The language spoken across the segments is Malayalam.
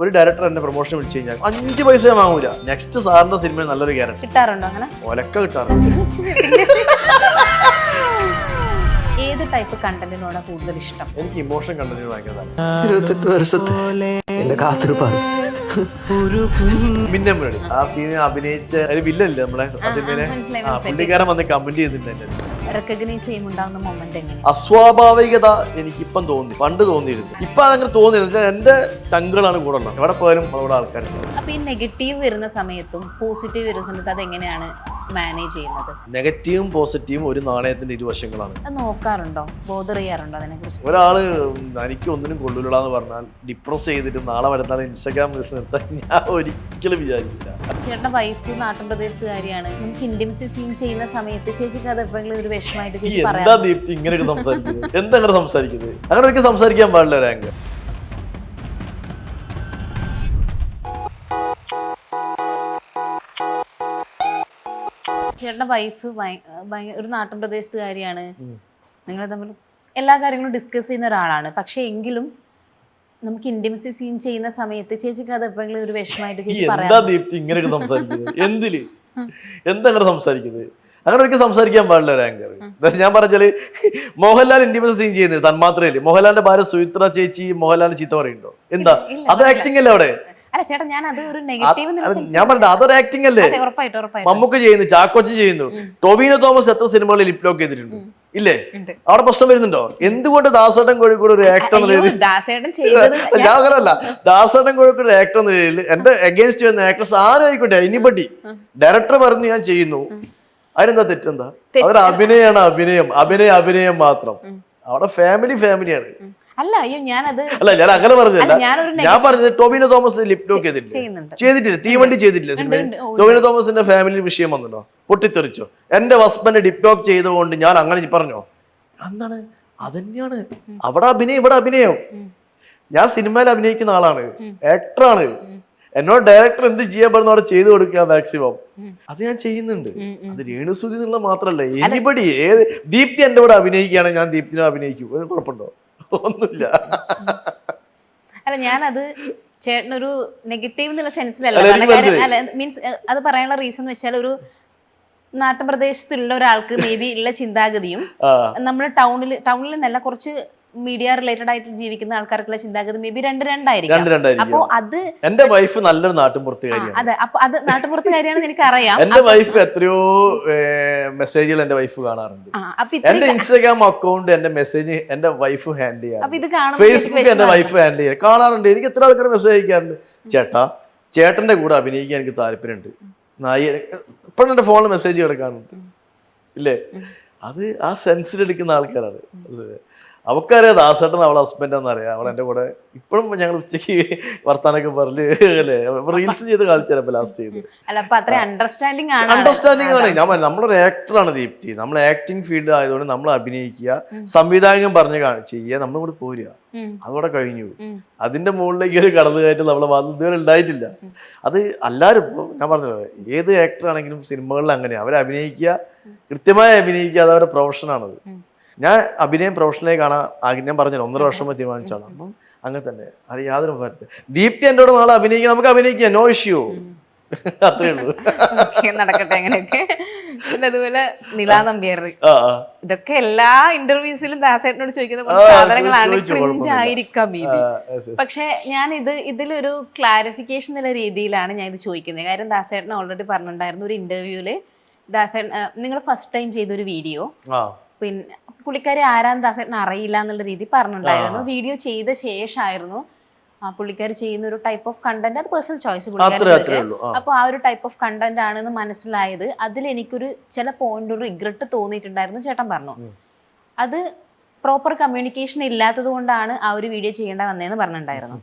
ഒരു ഡയറക്ടർ എന്നെ പ്രൊമോഷൻ വിളിച്ചു കഴിഞ്ഞാൽ 5 പൈസ വാങ്ങൂല. നെക്സ്റ്റ് സാറിന്റെ സിനിമയിൽ നല്ലൊരു ക്യാരക്ടർ കിട്ടാറുണ്ടോ അങ്ങനെ? ഒലക്ക കിട്ടാറുണ്ട്. ഏത് ടൈപ്പ് കണ്ടന്റിനോടാ കൂടുതൽ ഇഷ്ടം? എനിക്ക് ഇമോഷൻ കണ്ടന്റ് ഭയങ്കര 28 വർഷത്തെ എന്റെ കാത്തിരിപ്പാണ്. പിന്നെ ആ സീനിൽ അഭിനയിച്ച ഒരു വില്ലല്ലേ നമ്മളെ ആ സിനിമയിലെ പുള്ളിക്കാരൻ വന്ന് കമന്റ് ചെയ്തിട്ടുണ്ട്. റെക്കഗ്നൈസ് ചെയ്യുമ്പോണ്ടാവുന്ന മൊമെന്റ് എങ്ങനെ? അസ്വാഭാവികത എനിക്കിപ്പം തോന്നി, പണ്ട് തോന്നിയിരുന്നു. ഇപ്പൊ അതങ്ങനെ തോന്നിയത് എന്റെ ചങ്കുകളാണ് കൂടെ ഉള്ളത്. എവിടെ പോയാലും അവിടെ ആൾക്കാരുണ്ട്. അപ്പൊ ഈ നെഗറ്റീവ് വരുന്ന സമയത്തും പോസിറ്റീവ് വരുന്ന സമയത്ത് അതെങ്ങനെയാണ് മാനേജ് ചെയ്യുന്നത്? നെഗറ്റീവും പോസിറ്റീവും ഒരു നാണയത്തിന്റെ ഇരുവശങ്ങളാണ്. അത് നോക്കാറുണ്ടോ, ബോധർ ചെയ്യാറുണ്ടോ അതിനെ കുറിച്ച്? ഒരാള് എനിക്ക് ഒന്നിനും കൊള്ളൂലാന്ന് പറഞ്ഞാൽ ഡിപ്രസ് ചെയ്തിട്ട് നാളെ വരുന്ന ഇൻസ്റ്റാഗ്രാം റീൽസ് നിർത്താൻ ഞാൻ ഒരിക്കലും വിചാരിക്കില്ല. ചേട്ടന്റെ വൈഫ് നാട്ടിൻ പ്രദേശത്തുകാരിയാണ്. നമുക്ക് ഇന്റിമസി സീൻ ചെയ്യുന്ന സമയത്ത് ചേച്ചിക്ക് അത് എപ്പോഴെങ്കിലും ഒരു വിഷമമായിട്ട് ചേച്ചി എന്താ പറയാം? ദീപ്തി ഇങ്ങനെയൊക്കെ സംസാരിക്കുന്നത്? എന്താ അങ്ങനെ സംസാരിക്കുന്നത്? അങ്ങനെ ഒരിക്കലും സംസാരിക്കാൻ പാടില്ല ഒരു ആങ്കർ. ചേട്ടന്റെ വൈഫ് ഒരു നാട്ടിൻ പ്രദേശത്തുകാരിയാണ്. നിങ്ങൾ തമ്മിൽ എല്ലാ കാര്യങ്ങളും ഡിസ്കസ് ചെയ്യുന്ന ഒരാളാണ്. പക്ഷെ എങ്കിലും നമുക്ക് ഇന്റിമസി സീൻ ചെയ്യുന്ന സമയത്ത് ചേച്ചിക്ക് അത് എപ്പോഴെങ്കിലും ഒരു വിഷമമായിട്ട് ചേച്ചി എന്താ പറയാം? ദീപ്തി ഇങ്ങനെയൊക്കെ സംസാരിക്കുന്നത്? എന്തില് എന്താ അങ്ങനെ സംസാരിക്കുന്നത്? അങ്ങനെ ഒരിക്കലും സംസാരിക്കാൻ പാടില്ല ഒരു ആങ്കർ. ഞാൻ പറഞ്ഞാല് മോഹൻലാൽ ഇന്റിമസി സീൻ ചെയ്യുന്നത് തന്മാത്രയില് മോഹൻലാലിന്റെ ഭാര്യ സുചിത്ര ചേച്ചി മോഹൻലാലിന് ചീത്ത പറയുന്നുണ്ടോ? എന്താ അത് ആക്ടിംഗ് അല്ലേ അവിടെ? അല്ല ചേട്ടാ, ഞാൻ അത് ഒരു നെഗറ്റീവ് ഞാൻ പറഞ്ഞത് അതൊരു ആക്ടിംഗ് അല്ലേ? മമ്മൂക്ക് ചെയ്യുന്നു, ചാക്കോച്ചി ചെയ്യുന്നു, ടൊവിനോ തോമസ് എത്ര സിനിമകളിൽ ലിപ് ലോക്ക് ചെയ്തിട്ടുണ്ട് ഇല്ലേ? അവിടെ പ്രശ്നം വരുന്നുണ്ടോ? എന്തുകൊണ്ട് ദാസേട്ടൻ കോഴിക്കോട് ഒരു ആക്ടർ എന്ന നിലയിൽ, ഞാൻ അങ്ങനല്ല, ദാസേട്ടൻ കോഴിക്കോട് ഒരു ആക്ടർ എന്ന നിലയിൽ എന്റെ അഗേൻസ്റ്റ് വരുന്ന ആക്ടേഴ്സ് ആരും ആയിക്കോട്ടെ, എനിബഡി ഡയറക്ടർ പറഞ്ഞ് ഞാൻ ചെയ്യുന്നു, അതിനെന്താ തെറ്റെന്താ? അതൊരു അഭിനയമാണ്, അഭിനയം മാത്രം. അവിടെ ഫാമിലിയാണ്. അല്ല അയ്യോ, ഞാനത് അല്ല, ഞാൻ അങ്ങനെ പറഞ്ഞല്ല. ഞാൻ പറഞ്ഞത് ടൊവിനോ തോമസ് ലിപ് ലോക്ക് ചെയ്തിട്ടില്ല, തീവണ്ടി ചെയ്തിട്ടില്ല സിനിമയിൽ. ടൊവിനോ തോമസിന്റെ ഫാമിലി വിഷയം വന്നിട്ടോ, പൊട്ടിത്തെറിച്ചോ? എന്റെ ഹസ്ബൻഡ് ലിപ് ലോക്ക് ചെയ്തുകൊണ്ട് ഞാൻ അങ്ങനെ പറഞ്ഞോ? എന്താണ്? അതന്നെയാണ് അവിടെ അഭിനയം, ഇവിടെ അഭിനയം. ഞാൻ സിനിമയിൽ അഭിനയിക്കുന്ന ആളാണ്, ആക്ടറാണ്. എന്നോട് ഡയറക്ടർ എന്ത് ചെയ്യാൻ പറഞ്ഞു അവിടെ ചെയ്തു കൊടുക്കുക മാക്സിമം. അത് ഞാൻ ചെയ്യുന്നുണ്ട്. അത് രേണുസുതി എന്നുള്ള മാത്രല്ല, എനിബഡി ഏത് ദീപ്തി എന്റെ കൂടെ അഭിനയിക്കുകയാണെങ്കിൽ ഞാൻ ദീപ്തിനെ അഭിനയിക്കും. കുഴപ്പമുണ്ടോ? ഒന്നുമില്ല. അല്ല, ഞാനത് ചേട്ടനൊരു നെഗറ്റീവ് എന്നുള്ള സെൻസിലല്ല. മീൻസ് അത് പറയാനുള്ള റീസൺ എന്ന് വെച്ചാൽ, ഒരു നാട്ടുപ്രദേശത്തുള്ള ഒരാൾക്ക് മേ ബി ഉള്ള ചിന്താഗതിയും നമ്മുടെ ടൗണിൽ നല്ല കുറച്ച് മീഡിയ റിലേറ്റഡ് ആയിട്ട് ജീവിക്കുന്ന ആൾക്കാർക്കുള്ള ചിന്താഗതി മേ ബി രണ്ടായിരിക്കും. അപ്പൊ അത് എന്റെ വൈഫ് നല്ലൊരു നാട്ടുമ്പുറത്തുകാരിയാണ്. അതെ, അപ്പൊ അത് നാട്ടുമ്പുറത്തുകാരിയാണെന്ന് എനിക്കറിയാം. എന്റെ വൈഫ് എത്രയോ മെസ്സേജുകൾ എന്റെ വൈഫ് കാണാറുണ്ട്. എന്റെ ഇൻസ്റ്റാഗ്രാം അക്കൗണ്ട് എന്റെ മെസ്സേജ് എന്റെ വൈഫ് ഹാൻഡിൽ ചെയ്യാറുണ്ട്, ഫേസ്ബുക്ക് എന്റെ വൈഫ് ഹാൻഡിൽ ചെയ്യാൻ കാണാറുണ്ട്. എനിക്ക് എത്ര ആൾക്കാർ മെസ്സേജ് അയക്കാറുണ്ട്, ചേട്ടന്റെ കൂടെ അഭിനയിക്കാൻ എനിക്ക് താല്പര്യമുണ്ട്, ഇപ്പോഴും എന്റെ ഫോണിൽ മെസ്സേജ് കിടക്കാറുണ്ട് ഇല്ലേ? അത് ആ സെൻസിലെടുക്കുന്ന ആൾക്കാരാണ്. അവക്കറിയാം ദാസേട്ടൻ അവളെ ഹസ്ബൻഡാന്ന് അറിയാം. അവൾ എൻ്റെ കൂടെ ഇപ്പോഴും ഞങ്ങൾ ഉച്ചയ്ക്ക് വർത്താനൊക്കെ പറഞ്ഞ് അല്ലേ റീൽസ് ചെയ്ത് കാണിച്ചു ലാസ്റ്റ് ചെയ്ത്. അണ്ടർസ്റ്റാൻഡിങ് ആണ്. ഞാൻ നമ്മളൊരു ആക്ടറാണ് ദീപ്തി. നമ്മൾ ആക്ടിങ് ഫീൽഡ് ആയതുകൊണ്ട് നമ്മൾ അഭിനയിക്കുക, സംവിധായകൻ പറഞ്ഞ് ചെയ്യുക, നമ്മളും കൂടെ പോരുക, അതോടെ കഴിഞ്ഞു. അതിന്റെ മുകളിലേക്ക് ഒരു കടന്നുകയറ്റം നമ്മളെ ഭാഗത്ത് ഇതുവരെ ഉണ്ടായിട്ടില്ല. അത് എല്ലാവരും ഇപ്പം ഞാൻ പറഞ്ഞല്ലോ, ഏത് ആക്ടർ ആണെങ്കിലും സിനിമകളിൽ അങ്ങനെയാണ്. അവരെ അഭിനയിക്കുക, കൃത്യമായി അഭിനയിക്കുക, അത് അവരുടെ പ്രൊഫഷനാണത്. ഞാൻ അഭിനയം പ്രൊഫഷണലായി കാണാൻ ഞാൻ പറഞ്ഞു 1.5 വർഷം തീരുമാനിച്ചാണ്. അപ്പം അങ്ങനെ തന്നെ അത് യാതൊരു പറ്റില്ല. ദീപ്തി എൻ്റെ കൂടെ നാളെ അഭിനയിക്കാം, നമുക്ക് അഭിനയിക്കാം, നോ ഇഷ്യൂ. അത്രേ ഉള്ളൂ, നടക്കട്ടെ അങ്ങനെയൊക്കെ. പിന്നെ അതുപോലെ നിലാ നമ്പ്യാർ, ഇതൊക്കെ എല്ലാ ഇന്റർവ്യൂസിലും ദാസേട്ടനോട് ചോദിക്കുന്ന കുറച്ച് സാധനങ്ങളാണ്. ക്രിഞ്ച് ആയിരിക്കാം ബി ബി. പക്ഷെ ഞാൻ ഇതിലൊരു ക്ലാരിഫിക്കേഷൻ എന്നുള്ള രീതിയിലാണ് ഞാൻ ഇത് ചോദിക്കുന്നത്. കാര്യം ദാസേട്ടൻ ഓൾറെഡി പറഞ്ഞിട്ടുണ്ടായിരുന്നു ഒരു ഇന്റർവ്യൂല്, ദാസേട്ടൻ നിങ്ങൾ ഫസ്റ്റ് ടൈം ചെയ്തൊരു വീഡിയോ, പിന്നെ പുള്ളിക്കാരി ആരാന്ന് ദാസേട്ടൻ അറിയില്ല എന്നുള്ള രീതി പറഞ്ഞിട്ടുണ്ടായിരുന്നു. വീഡിയോ ചെയ്ത ശേഷമായിരുന്നു പുള്ളിക്കാരി ചെയ്യുന്ന ഒരു ടൈപ്പ് ഓഫ് കണ്ടന്റ്, അത് പേഴ്സണൽ ചോയ്സ് പുള്ളിക്കാരി. അപ്പോൾ ആ ഒരു ടൈപ്പ് ഓഫ് കണ്ടന്റ് ആണെന്ന് മനസ്സിലായത്. അതിൽ എനിക്കൊരു ചില പോയിന്റ് ഒരു റിഗ്രറ്റ് തോന്നിയിട്ടുണ്ടായിരുന്നു. ചേട്ടൻ പറഞ്ഞു അത് പ്രോപ്പർ കമ്മ്യൂണിക്കേഷൻ ഇല്ലാത്തത് കൊണ്ടാണ് ആ ഒരു വീഡിയോ ചെയ്യേണ്ട വന്നതെന്ന് പറഞ്ഞിട്ടുണ്ടായിരുന്നു.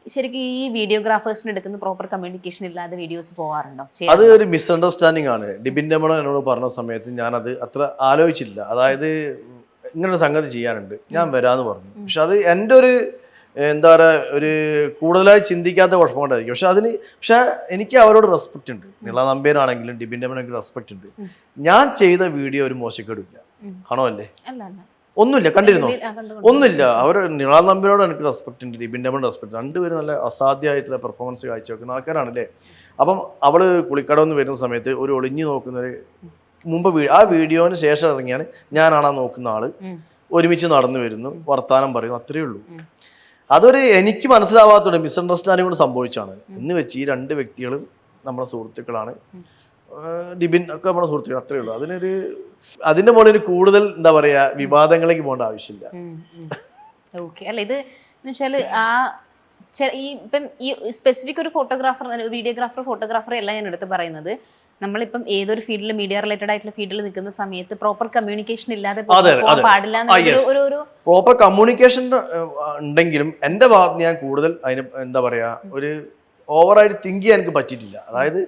ശരിക്കും ഈ വീഡിയോഗ്രാഫേഴ്സിന് എടുക്കുന്ന പ്രോപ്പർ കമ്മ്യൂണിക്കേഷൻ ഇല്ലാതെ വീഡിയോസ് പോകാറുണ്ടോ? അത് ഒരു മിസ്അണ്ടർസ്റ്റാൻഡിങ് ആണ്. ഡിബിൻ ഡെമൺ എന്നോട് പറഞ്ഞ സമയത്ത് ഞാനത് അത്ര ആലോചിച്ചില്ല. അതായത് ഇങ്ങനൊരു സംഗതി ചെയ്യാനുണ്ട്, ഞാൻ വരാമെന്ന് പറഞ്ഞു. പക്ഷെ അത് എൻ്റെ ഒരു എന്താ പറയുക, ഒരു കൂടുതലായി ചിന്തിക്കാത്ത കുഴപ്പം കൊണ്ടായിരിക്കും. പക്ഷെ എനിക്ക് അവരോട് റെസ്പെക്റ്റ് ഉണ്ട്. നിള നമ്പ്യാരാണെങ്കിലും ഡിബിൻ ഡെമൺ എനിക്ക് റെസ്പെക്റ്റ് ഉണ്ട്. ഞാൻ ചെയ്ത വീഡിയോ ഒരു മോശക്കേടില്ല, ആണോ അല്ലേ? ഒന്നുമില്ല, കണ്ടിരുന്നോ? ഒന്നുമില്ല. അവർ നിളാ നമ്പിനോട് എനിക്ക് റെസ്പെക്ട് ഉണ്ട്, ഡിബിൻ ഡബിൾ റെസ്പെക്ട്. രണ്ടുപേരും നല്ല അസാധ്യമായിട്ടുള്ള പെർഫോമൻസ് കാഴ്ചവെക്കുന്ന ആൾക്കാരാണല്ലേ. അപ്പം അവള് കുളിക്കടവെന്ന് വരുന്ന സമയത്ത് ഒരു ഒളിഞ്ഞു നോക്കുന്നൊരു മുമ്പ് ആ വീഡിയോന് ശേഷം ഇറങ്ങിയാണ് ഞാനാണാ നോക്കുന്ന ആള്, ഒരുമിച്ച് നടന്നു വരുന്നു, വർത്താനം പറയുന്നു, അത്രയേ ഉള്ളൂ. അതൊരു എനിക്ക് മനസ്സിലാവാത്തതുകൊണ്ട് മിസ്അണ്ടർസ്റ്റാൻഡിങ് കൊണ്ട് സംഭവിച്ചാണ്. എന്ന് വെച്ച് ഈ രണ്ട് വ്യക്തികളും നമ്മുടെ സുഹൃത്തുക്കളാണ്, ഡിബിൻ ഒക്കെ നമ്മുടെ സുഹൃത്തുക്കൾ, അത്രയേ ഉള്ളൂ. അതിന്റെ മുകളിൽ കൂടുതൽ എന്താ പറയാ വിവാദങ്ങളിലേക്ക് പോകേണ്ട ആവശ്യമില്ല. ഓക്കെ. അല്ല ഇത് വെച്ചാല് ഇപ്പം ഈ സ്പെസിഫിക് ഒരു ഫോട്ടോഗ്രാഫർ, വീഡിയോഗ്രാഫർ എല്ലാം ഞാൻ എടുത്ത് പറയുന്നത്, നമ്മളിപ്പം ഏതൊരു ഫീൽഡിൽ മീഡിയ റിലേറ്റഡ് ആയിട്ടുള്ള ഫീൽഡിൽ നിൽക്കുന്ന സമയത്ത് പ്രോപ്പർ കമ്മ്യൂണിക്കേഷൻ ഇല്ലാതെ പോകാൻ പാടില്ല. പ്രോപ്പർ കമ്മ്യൂണിക്കേഷൻ ഉണ്ടെങ്കിലും എന്റെ ഭാഗത്ത് ഞാൻ കൂടുതൽ അതിന് എന്താ പറയാ ഒരു ഓവറായിട്ട് തിങ്ക് ചെയ്യാൻ എനിക്ക് പറ്റിയിട്ടില്ല. അതായത്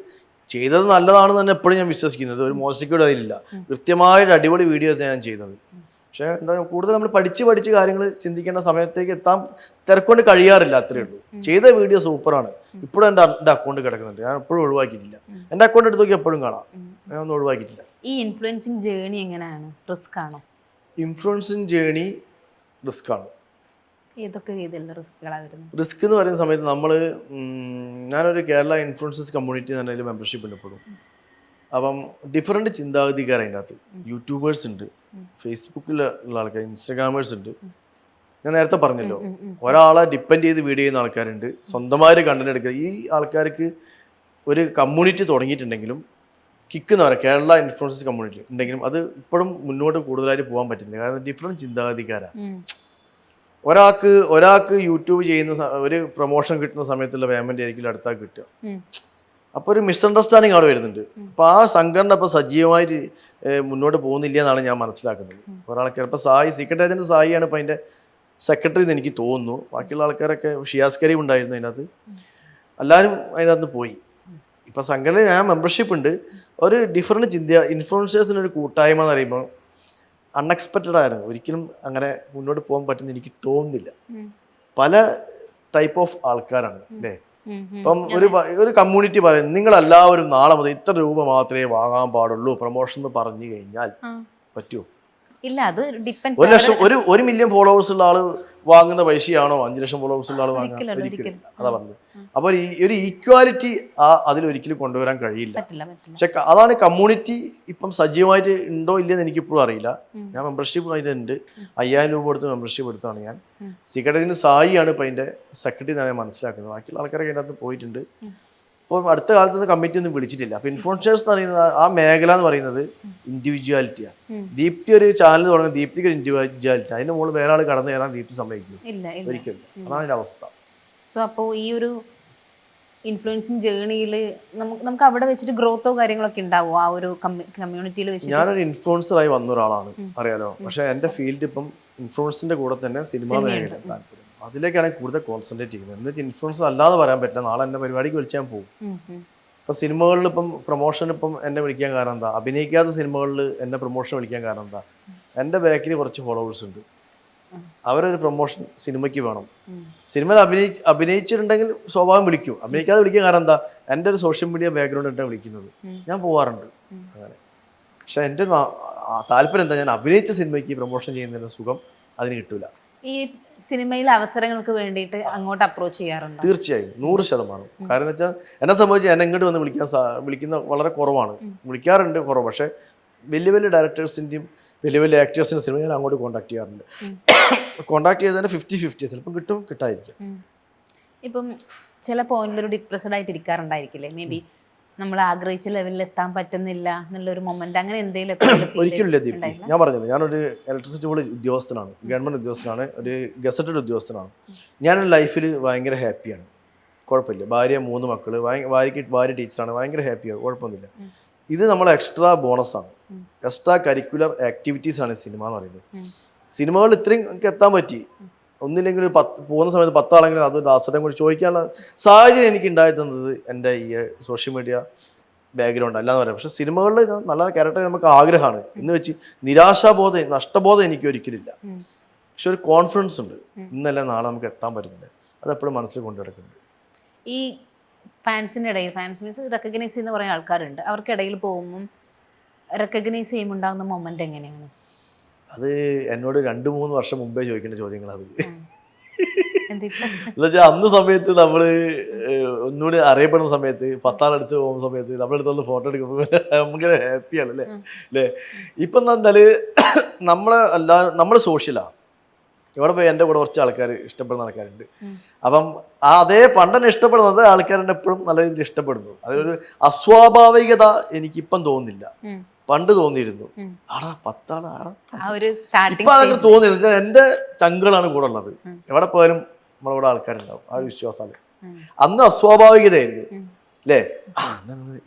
ചെയ്തത് നല്ലതാണെന്ന് തന്നെ എപ്പോഴും ഞാൻ വിശ്വസിക്കുന്നത്, ഒരു മോശിക്കൂടെ അതിലില്ല. കൃത്യമായൊരു അടിപൊളി വീഡിയോസ് ഞാൻ ചെയ്തത്. പക്ഷെ എന്താ കൂടുതൽ നമ്മൾ പഠിച്ച് കാര്യങ്ങൾ ചിന്തിക്കേണ്ട സമയത്തേക്ക് എത്താൻ തിരക്കൊണ്ട് കഴിയാറില്ല, അത്രയേ ഉള്ളൂ. ചെയ്ത വീഡിയോ സൂപ്പറാണ്. ഇപ്പോഴും എൻ്റെ അക്കൗണ്ട് കിടക്കുന്നുണ്ട്, ഞാൻ എപ്പോഴും ഒഴിവാക്കിയിട്ടില്ല. എൻ്റെ അക്കൗണ്ട് എടുത്ത് നോക്കി എപ്പോഴും കാണാം, ഞാൻ ഒന്നും ഒഴിവാക്കിയിട്ടില്ല. ഈ ഇൻഫ്ലുവൻസിങ് ജേണി എങ്ങനെയാണ്? റിസ്ക് ആണോ? ഇൻഫ്ലുവൻസിങ് ജേണി റിസ്ക് ആണ്. ഏതൊക്കെ രീതിയിലുള്ള റിസ്കുകളാണ് വരുന്നത്? റിസ്ക് എന്ന് പറയുന്ന സമയത്ത് ഞാനൊരു കേരള ഇൻഫ്ലുവൻസേഴ്സ് കമ്മ്യൂണിറ്റി എന്ന് പറഞ്ഞ മെമ്പർഷിപ്പ് ഉണ്ട് ഇപ്പോഴും. അപ്പം ഡിഫറെൻറ്റ് ചിന്താഗതിക്കാർ അതിൻ്റെ അകത്ത്. യൂട്യൂബേഴ്സ് ഉണ്ട്, ഫേസ്ബുക്കിലുള്ള ആൾക്കാർ, ഇൻസ്റ്റഗ്രാമേഴ്സ് ഉണ്ട്. ഞാൻ നേരത്തെ പറഞ്ഞല്ലോ, ഒരാളെ ഡിപ്പെൻഡ് ചെയ്ത് വീഡിയോ ചെയ്യുന്ന ആൾക്കാരുണ്ട്, സ്വന്തമായിട്ട് കണ്ടന്റ് എടുക്കുക. ഈ ആൾക്കാർക്ക് ഒരു കമ്മ്യൂണിറ്റി തുടങ്ങിയിട്ടുണ്ടെങ്കിലും കിക്ക് എന്ന് പറയുക കേരള ഇൻഫ്ലുവൻസേഴ്സ് കമ്മ്യൂണിറ്റി ഉണ്ടെങ്കിലും അത് ഇപ്പോഴും മുന്നോട്ട് കൂടുതലായിട്ട് പോകാൻ പറ്റുന്നില്ല. കാരണം ഡിഫറെൻറ്റ് ചിന്താഗതിക്കാരാണ്. ഒരാൾക്ക് യൂട്യൂബ് ചെയ്യുന്ന ഒരു പ്രൊമോഷൻ കിട്ടുന്ന സമയത്തുള്ള പേയ്മെന്റ് ആയിരിക്കും അടുത്താൽ കിട്ടുക. അപ്പോൾ ഒരു മിസ്അണ്ടർസ്റ്റാൻഡിങ് അവിടെ വരുന്നുണ്ട്. അപ്പോൾ ആ സംഘടന ഇപ്പോൾ സജീവമായിട്ട് മുന്നോട്ട് പോകുന്നില്ല എന്നാണ് ഞാൻ മനസ്സിലാക്കുന്നത്. ഒരാൾക്ക് ഇപ്പോൾ സീക്രട്ട് ഏജന്റ് സായിയാണ് ഇപ്പോൾ അതിൻ്റെ സെക്രട്ടറി എന്ന് എനിക്ക് തോന്നുന്നു. ബാക്കിയുള്ള ആൾക്കാരൊക്കെ ഷിയാസ് കരീം ഉണ്ടായിരുന്നു അതിനകത്ത്, എല്ലാവരും അതിനകത്ത് പോയി. ഇപ്പം സംഘടനയിൽ ഞാൻ മെമ്പർഷിപ്പ് ഉണ്ട്. ഒരു ഡിഫറെൻറ്റ് ഇൻഫ്ലുവൻസേഴ്സിനൊരു കൂട്ടായ്മ എന്ന് പറയുമ്പോൾ അൺഎക്സ്പെക്റ്റഡ് ആയിരുന്നു. ഒരിക്കലും അങ്ങനെ മുന്നോട്ട് പോകാൻ പറ്റുന്ന എനിക്ക് തോന്നുന്നില്ല. പല ടൈപ്പ് ഓഫ് ആൾക്കാരാണ് അല്ലേ. ഇപ്പം ഒരു കമ്മ്യൂണിറ്റി പറയും നിങ്ങളെല്ലാവരും നാളെ മുതൽ ഇത്ര രൂപ മാത്രമേ വാങ്ങാൻ പാടുള്ളൂ പ്രൊമോഷൻ എന്ന് പറഞ്ഞു കഴിഞ്ഞാൽ പറ്റുമോ? ഇല്ല, അത് ഡിപ്പെൻഡ്സ്. 1 മില്യൺ ഫോളോവേഴ്സ് ഉള്ള ആള് വാങ്ങുന്ന പൈസയാണോ 5 ലക്ഷം ഫോളോവേഴ്സ് ഉള്ള ആള് വാങ്ങുക? ഒരിക്കലും. അതാ പറഞ്ഞത്. അപ്പൊ ഒരു ഈക്വാലിറ്റി അതിലൊരിക്കലും കൊണ്ടുവരാൻ കഴിയില്ല. പക്ഷെ അതാണ് കമ്മ്യൂണിറ്റി ഇപ്പം സജീവമായിട്ട് ഉണ്ടോ ഇല്ലെന്ന് എനിക്കിപ്പോഴും അറിയില്ല. ഞാൻ മെമ്പർഷിപ്പ് അതിൻ്റെ 5000 രൂപ കൊടുത്ത് മെമ്പർഷിപ്പ് എടുത്താണ് ഞാൻ. സീക്രട്ടിന് സായിയാണ് ഇപ്പം അതിൻ്റെ സെക്രട്ടറി എന്നാണ് ഞാൻ മനസ്സിലാക്കുന്നത്. ബാക്കിയുള്ള ആൾക്കാരൊക്കെ അതിനകത്ത് പോയിട്ടുണ്ട്. അപ്പോൾ അടുത്ത കാലത്ത് കമ്മിറ്റി ഒന്നും വിളിച്ചിട്ടില്ല. അപ്പോൾ ഇൻഫ്ലുവൻസേഴ്സ് എന്ന് പറയുന്നത് ആ മേഖല എന്ന് പറയുന്നത് ഇൻഡിവിജ്വാലിറ്റിയാണ്. ദീപ്തി ഒരു ചാനൽ തുടങ്ങുന്നത് ദീപ്തിക്ക് ഒരു ഇൻഡിവിജ്വാലിറ്റി. അതിൻ്റെ മുകളിൽ വേറെ ആൾ കടന്നു കയറാൻ ദീപ്തി സമ്മതിക്കും? ഒരിക്കലും. അതാണ് അതിൻ്റെ അവസ്ഥ. സോ അപ്പോൾ ഈ ഒരു ഇൻഫ്ലുവൻസിങ് ജേണിയിൽ നമുക്ക് അവിടെ വെച്ചിട്ട് ഗ്രോത്തോ കാര്യങ്ങളൊക്കെ ഉണ്ടാവും ആ ഒരു കമ്മ്യൂണിറ്റിയിൽ വെച്ചിട്ട്? ഞാനൊരു ഇൻഫ്ലുവൻസറായി വന്ന ഒരാളാണ്, അറിയാലോ. പക്ഷേ എൻ്റെ ഫീൽഡ് ഇപ്പം ഇൻഫ്ലുവൻസിൻ്റെ കൂടെ തന്നെ സിനിമാ മേഖല താല്പര്യം. അതിലേക്കാണ് കൂടുതൽ കോൺസെൻട്രേറ്റ് ചെയ്യുന്നത്. എന്ന് വെച്ചാൽ ഇൻഫ്ലുവൻസ് അല്ലാതെ പറയാൻ പറ്റില്ല. നാളെ എൻ്റെ പരിപാടിക്ക് വിളിച്ചാൽ പോകും. ഇപ്പം സിനിമകളിൽ ഇപ്പം പ്രൊമോഷൻ ഇപ്പം എന്നെ വിളിക്കാൻ കാരണം എന്താ? അഭിനയിക്കാത്ത സിനിമകളിൽ എന്നെ പ്രൊമോഷൻ വിളിക്കാൻ കാരണം എന്താ? എൻ്റെ ബാക്കിൽ കുറച്ച് ഫോളോവേഴ്സ് ഉണ്ട്. അവരൊരു പ്രൊമോഷൻ സിനിമയ്ക്ക് വേണം. സിനിമയിൽ അഭിനയിച്ചിട്ടുണ്ടെങ്കിൽ സ്വാഭാവികം വിളിക്കും. അഭിനയിക്കാതെ വിളിക്കാൻ കാരണം എന്താ? എൻ്റെ ഒരു സോഷ്യൽ മീഡിയ ബാക്ക്ഗ്രൗണ്ട് എന്നെ വിളിക്കുന്നത്. ഞാൻ പോകാറുണ്ട് അങ്ങനെ. പക്ഷെ എൻ്റെ താല്പര്യം എന്താ? ഞാൻ അഭിനയിച്ച സിനിമയ്ക്ക് പ്രൊമോഷൻ ചെയ്യുന്നതിന് സുഖം അതിന് കിട്ടൂല. ഈ സിനിമയിലെ അവസരങ്ങൾക്ക് വേണ്ടിയിട്ട് അങ്ങോട്ട് അപ്രോച്ച് ചെയ്യാറുണ്ട്? തീർച്ചയായും 100%. കാരണം എന്ന് വെച്ചാൽ എന്നെ സംബന്ധിച്ച് എന്നെ ഇങ്ങോട്ട് വന്ന് വിളിക്കുന്ന വളരെ കുറവാണ്. വിളിക്കാറുണ്ട് കുറവ്. പക്ഷെ വലിയ ഡയറക്ടേഴ്സിൻ്റെയും വലിയ ആക്ടേഴ്സിൻ്റെ സിനിമ ഞാൻ അങ്ങോട്ട് കോൺടാക്ട് ചെയ്യാറുണ്ട്. കോൺടാക്ട് ചെയ്തതിന് 50-50 ചിലപ്പോൾ കിട്ടും, കിട്ടായിരിക്കും. ഇപ്പം ചില പോയിന്റിൽ ഒരു ഡിപ്രസ്ഡ് ആയിട്ട് ഇരിക്കാറുണ്ടായിരിക്കില്ലേ? മേ ബി നമ്മൾ ആഗ്രഹിച്ച ലെവലിൽ എത്താൻ പറ്റുന്നില്ല എന്നുള്ളൊരു മൊമെന്റ്, അങ്ങനെ എന്തെങ്കിലും? ഒരിക്കലും ദീപ്തി, ഞാൻ പറഞ്ഞില്ല, ഞാനൊരു ഇലക്ട്രിസിറ്റി ബോർഡ് ഉദ്യോഗസ്ഥനാണ്, ഗവൺമെന്റ് ഉദ്യോഗസ്ഥനാണ്, ഒരു ഗസറ്റഡ് ഉദ്യോഗസ്ഥനാണ്. ഞാൻ ലൈഫിൽ ഭയങ്കര ഹാപ്പിയാണ്, കുഴപ്പമില്ല. ഭാര്യ 3 മക്കള്, ഭാര്യ ടീച്ചറാണ്, ഭയങ്കര ഹാപ്പിയാണ്, കുഴപ്പമൊന്നുമില്ല. ഇത് നമ്മളെ എക്സ്ട്രാ ബോണസാണ്, എക്സ്ട്രാ കരിക്കുലർ ആക്ടിവിറ്റീസ് ആണ് സിനിമ എന്ന് പറയുന്നത്. സിനിമകൾ ഇത്രയും എത്താൻ പറ്റി. ഒന്നില്ലെങ്കിൽ പോകുന്ന സമയത്ത് 10 ആളെങ്കിലും അത് ദാസരം കൂടി ചോദിക്കാനുള്ള സാഹചര്യം എനിക്ക് ഉണ്ടായി തന്നത് എൻ്റെ ഈ സോഷ്യൽ മീഡിയ ബാക്ക്ഗ്രൗണ്ട് അല്ലാന്ന് പറയാം. പക്ഷെ സിനിമകളിൽ നല്ല ക്യാരക്ടർ നമുക്ക് ആഗ്രഹമാണ് എന്ന് വെച്ച് നിരാശാബോധം, നഷ്ടബോധം എനിക്ക് ഒരിക്കലില്ല. പക്ഷെ ഒരു കോൺഫിഡൻസ് ഉണ്ട്, ഇന്നല്ല നാളെ നമുക്ക് എത്താൻ പറ്റുന്നുണ്ട്. അതെപ്പോഴും മനസ്സിൽ കൊണ്ടു കിടക്കുന്നുണ്ട്. ഈ ഫാൻസിൻ്റെ ഇടയിൽ, ഫാൻസ് മീൻസ് റെക്കഗ്നൈസ് ചെയ്യുന്ന കുറേ ആൾക്കാരുണ്ട്, അവർക്കിടയിൽ പോകുമ്പം റെക്കഗ്നൈസ് ചെയ്യുമ്പോൾ ഉണ്ടാകുന്ന മൊമെന്റ് എങ്ങനെയാണ്? അത് എന്നോട് 2-3 വർഷം മുമ്പേ ചോദിക്കേണ്ട ചോദ്യങ്ങളത്. എന്തിപ്പോ എന്നുവെച്ചാൽ അന്ന് സമയത്ത് നമ്മള് ഒന്നുകൂടി അറിയപ്പെടുന്ന സമയത്ത് 10 ആളടുത്ത് പോകുന്ന സമയത്ത് നമ്മളെടുത്ത് ഫോട്ടോ എടുക്കുമ്പോൾ നമുക്ക് ഹാപ്പിയാണ് അല്ലേ. ഇപ്പം എന്താ പറഞ്ഞാല് നമ്മള് സോഷ്യലാണ്. ഇവിടെ പോയി എൻ്റെ കൂടെ കുറച്ച് ആൾക്കാർ ഇഷ്ടപ്പെടുന്ന ആൾക്കാരുണ്ട്. അപ്പം അതേ പണ്ടെന്നെ ഇഷ്ടപ്പെടുന്നത് ആൾക്കാരെന്നെ എപ്പോഴും നല്ല രീതിയിൽ ഇഷ്ടപ്പെടുന്നു. അതിലൊരു അസ്വാഭാവികത എനിക്കിപ്പം തോന്നുന്നില്ല. പണ്ട് തോന്നിയിരുന്നു, ആടാ 10 ആളാ ഇപ്പൊ അതങ്ങനെ തോന്നിയത്. എൻ്റെ ചങ്കുകളാണ് കൂടെ ഉള്ളത്. എവിടെ പോയാലും നമ്മളവിടെ ആൾക്കാരുണ്ടാവും. ആ വിശ്വാസമാണ്. അന്ന് അസ്വാഭാവികതയായിരുന്നു അല്ലേ.